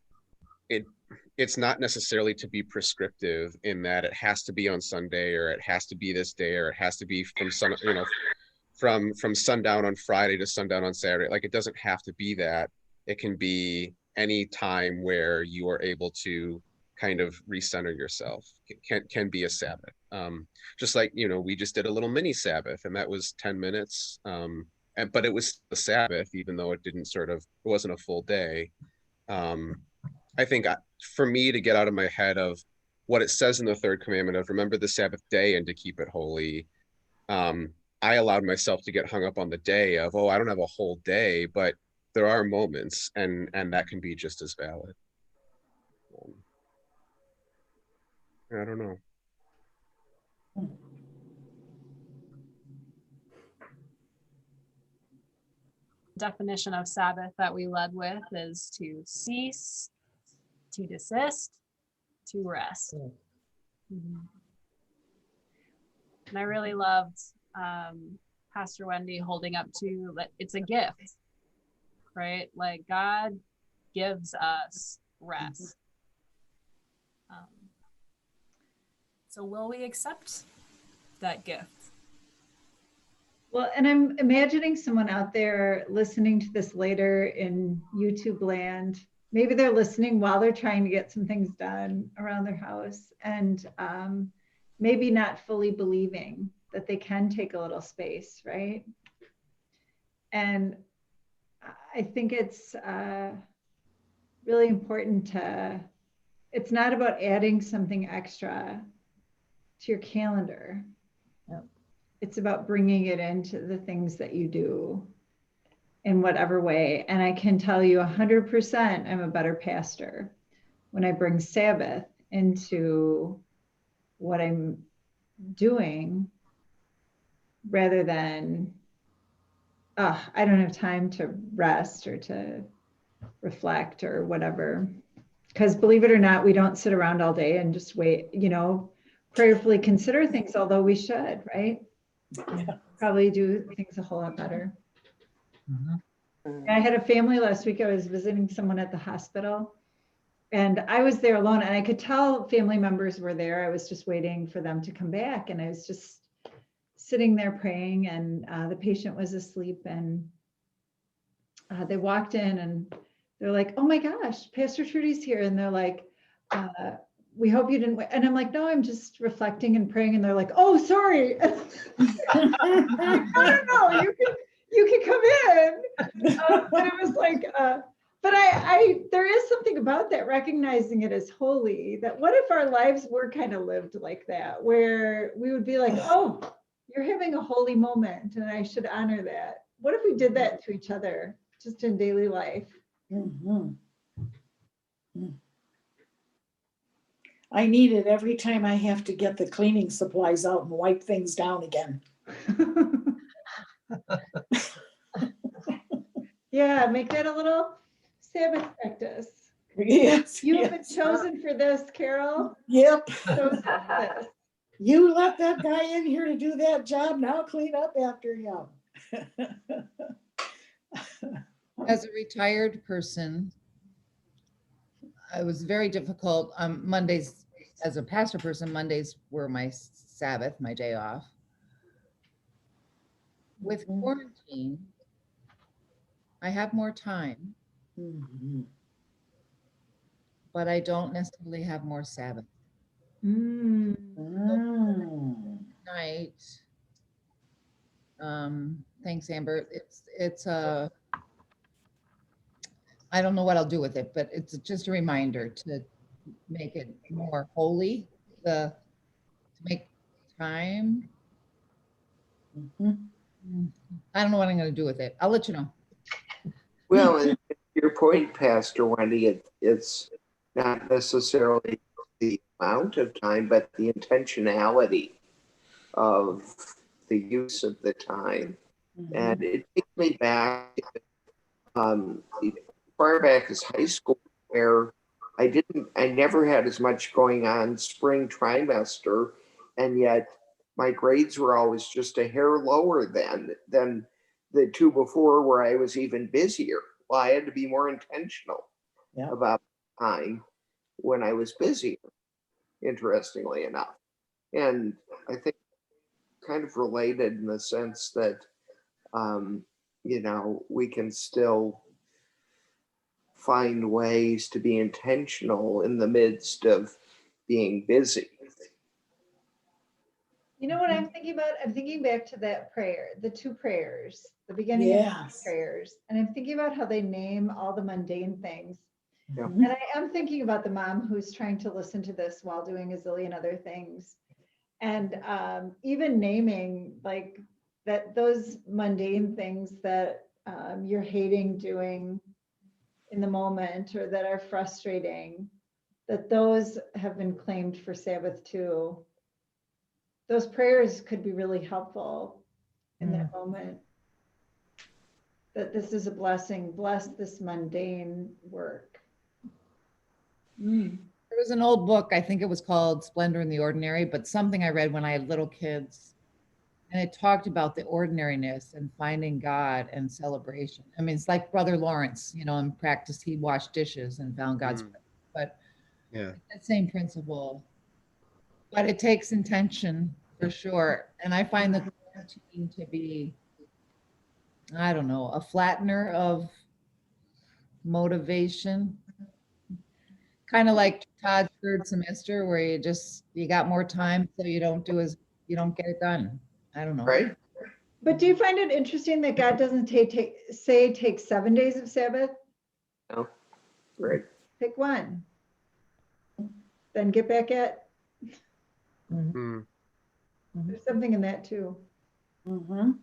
it it's not necessarily to be prescriptive in that it has to be on Sunday, or it has to be this day, or it has to be from from sundown on Friday to sundown on Saturday. Like, it doesn't have to be that. It can be any time where you are able to kind of recenter yourself. It can be a Sabbath. Just like, we just did a little mini Sabbath, and that was 10 minutes. But it was a Sabbath, even though it wasn't a full day. I think for me to get out of my head of what it says in the third commandment of remember the Sabbath day and to keep it holy, I allowed myself to get hung up on the day of, I don't have a whole day, but there are moments, and that can be just as valid. I don't know. Definition of Sabbath that we led with is to cease, to desist, to rest. Mhm. And I really loved Pastor Wendy holding up to that it's a gift, right? Like, God gives us rest. So will we accept that gift? Well, and I'm imagining someone out there listening to this later in YouTube land. Maybe they're listening while they're trying to get some things done around their house, and maybe not fully believing that they can take a little space, right? And I think it's really important it's not about adding something extra to your calendar. Yep. It's about bringing it into the things that you do in whatever way. And I can tell you 100% I'm a better pastor when I bring Sabbath into what I'm doing, rather than, I don't have time to rest or to reflect or whatever. Because believe it or not, we don't sit around all day and just wait, prayerfully consider things, although we should, right? Yeah. Probably do things a whole lot better. Mhm. I had a family last week. I was visiting someone at the hospital, and I was there alone, and I could tell family members were there. I was just waiting for them to come back, and I was just sitting there praying, and the patient was asleep, and they walked in, and they're like, "Oh my gosh, Pastor Trudy's here," and they're like, "We hope you didn't wait." And I'm like, "No, I'm just reflecting and praying." And they're like, "Oh, sorry." I'm like, no, you can come in. But it was like, but there is something about that, recognizing it as holy, that what if our lives were kind of lived like that, where we would be like, "Oh, you're having a holy moment and I should honor that." What if we did that to each other just in daily life? Mhm. I need it every time I have to get the cleaning supplies out and wipe things down again. Yeah, make that a little Sabbath practice. Yes. You have been yes. chosen for this, Carol. Yep. Chosen for this. You let that guy in here to do that job. Now clean up after him. As a retired person, it was very difficult. Mondays, as a pastor person, Mondays were my Sabbath, my day off. With quarantine, I have more time, Mhm. but I don't necessarily have more Sabbath. Mm. Night. Thanks, Amber. It's I don't know what I'll do with it, but it's just a reminder to make it more holy, to make time. Mhm. I don't know what I'm going to do with it. I'll let you know. Well, and to your point, Pastor Wendy, it's not necessarily the amount of time, but the intentionality of the use of the time. And it takes me back far back as high school, where I never had as much going on spring trimester, and yet my grades were always just a hair lower than the two before, where I was even busier. Well, I had to be more intentional Yeah. about time. when I was busier, interestingly enough. And I think kind of related in the sense that, we can still find ways to be intentional in the midst of being busy. You know what I'm thinking about? I'm thinking back to that prayer, the two prayers, the beginning of the Yes. prayers. And I'm thinking about how they name all the mundane things. Yeah. And I am thinking about the mom who's trying to listen to this while doing a zillion other things. And even naming like that, those mundane things that you're hating doing in the moment or that are frustrating, that those have been claimed for Sabbath too. Those prayers could be really helpful in that moment. That this is a blessing, bless this mundane work. There was an old book, I think it was called Splendor in the Ordinary, but something I read when I had little kids. And it talked about the ordinariness and finding God and celebration. I mean, it's like Brother Lawrence, in practice, he washed dishes and found God's presence. But Yeah. that same principle. But it takes intention for sure. And I find the quarantine to be, I don't know, a flattener of motivation. Kind of like Todd's third semester where you got more time so you don't get it done. I don't know. Right? But do you find it interesting that God doesn't take 7 days of Sabbath? No. Right. Pick one. Then get back at. Mm. There's something in that too. When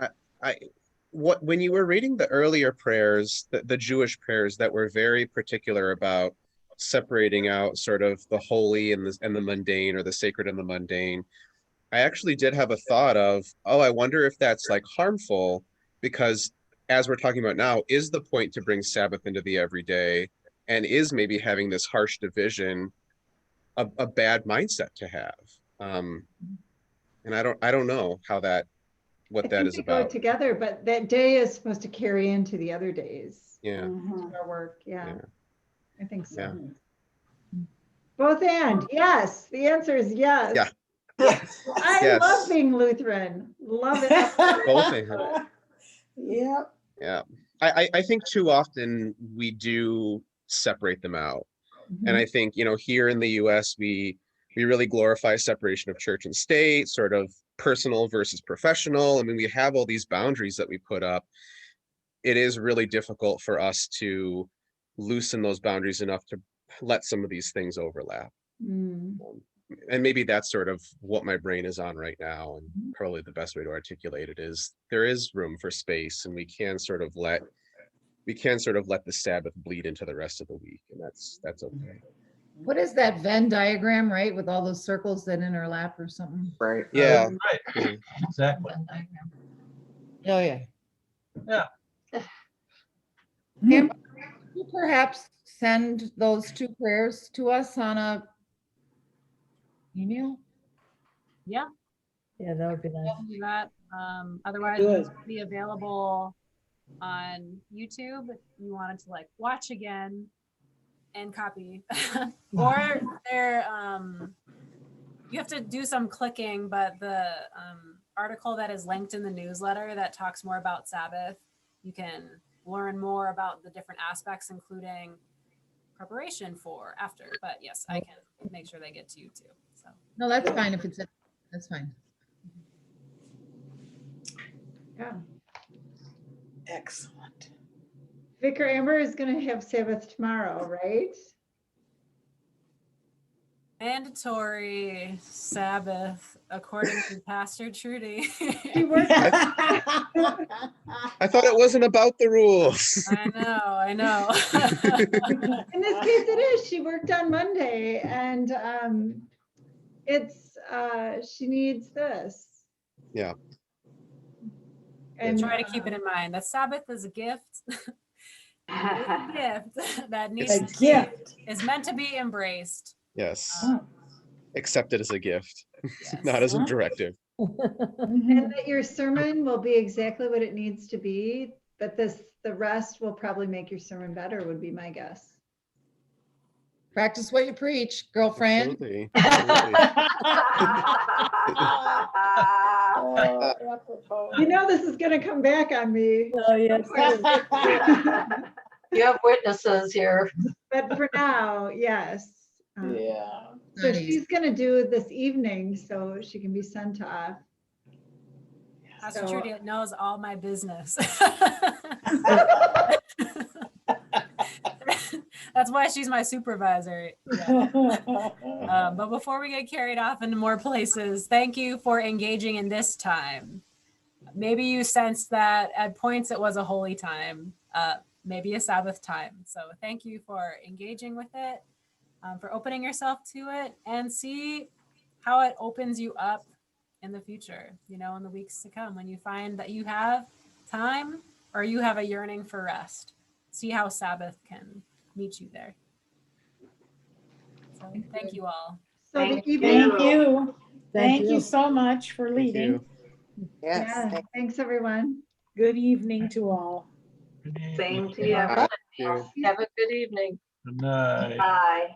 you were reading the earlier prayers, the Jewish prayers that were very particular about separating out sort of the holy and the mundane, or the sacred and the mundane, I actually did have a thought of, I wonder if that's like harmful, because as we're talking about now, is the point to bring Sabbath into the everyday, and is maybe having this harsh division a bad mindset to have? And I don't know what that is They about. go together, but that day is supposed to carry into the other days. Yeah. To our work. Yeah. I think so. Yeah. Both and yes. The answer is yes. Yeah. Yes. I love being Lutheran. Love it. Both and. Yeah. Yeah. I think too often we do separate them out. And I think, here in the US, we really glorify separation of church and state, sort of personal versus professional. I mean, we have all these boundaries that we put up. It is really difficult for us to loosen those boundaries enough to let some of these things overlap. And maybe that's sort of what my brain is on right now. And probably the best way to articulate it is there is room for space, and we can sort of let the Sabbath bleed into the rest of the week. And that's okay. What is that Venn diagram, right? With all those circles that interlap or something? Right. Yeah. Right. Exactly. Oh, yeah. Yeah. Amber, could you perhaps send those two prayers to us on a email? Yeah, Yeah, that would be nice. we'll do that. Otherwise, Good. it'll be available on YouTube if you wanted to like watch again and copy. Or there, you have to do some clicking, but the article that is linked in the newsletter that talks more about Sabbath, you can learn more about the different aspects, including preparation for after. But yes, I can make sure they get to you too. So No, that's fine if it's, that's fine. Yeah. Excellent. Vicar Amber is going to have Sabbath tomorrow, right? mandatory Sabbath, according to Pastor Trudy. She worked. I thought it wasn't about the rules. I know. In this case, it is. She worked on Monday, and it's she needs this. Yeah. And try to keep it in mind that Sabbath is a gift. A gift that needs A to gift. be, is meant to be embraced. Yes. Oh. Accepted as a gift, Yes. not as a directive. and that your sermon will be exactly what it needs to be, but the rest will probably make your sermon better, would be my guess. Practice what you preach, girlfriend. Absolutely. Absolutely. You know, this is gonna come back on me. Oh, yes. You have witnesses here. But for now, yes. Yeah. So Not easy. she's gonna do this evening so she can be sent off. Pastor So- Trudy knows all my business. That's why she's my supervisor. Yeah. But before we get carried off into more places, thank you for engaging in this time. Maybe you sensed that at points it was a holy time, maybe a Sabbath time. So thank you for engaging with it, for opening yourself to it, and see how it opens you up in the future, you know, in the weeks to come, when you find that you have time or you have a yearning for rest. See how Sabbath can meet you there. So thank you all. So the Thank you. evening, Thank you. Thank you you. so much for Thank leading. you. Yes. yeah, thanks everyone. Good evening to all. Same to you. Thank you. Have a good evening. Good night. Bye.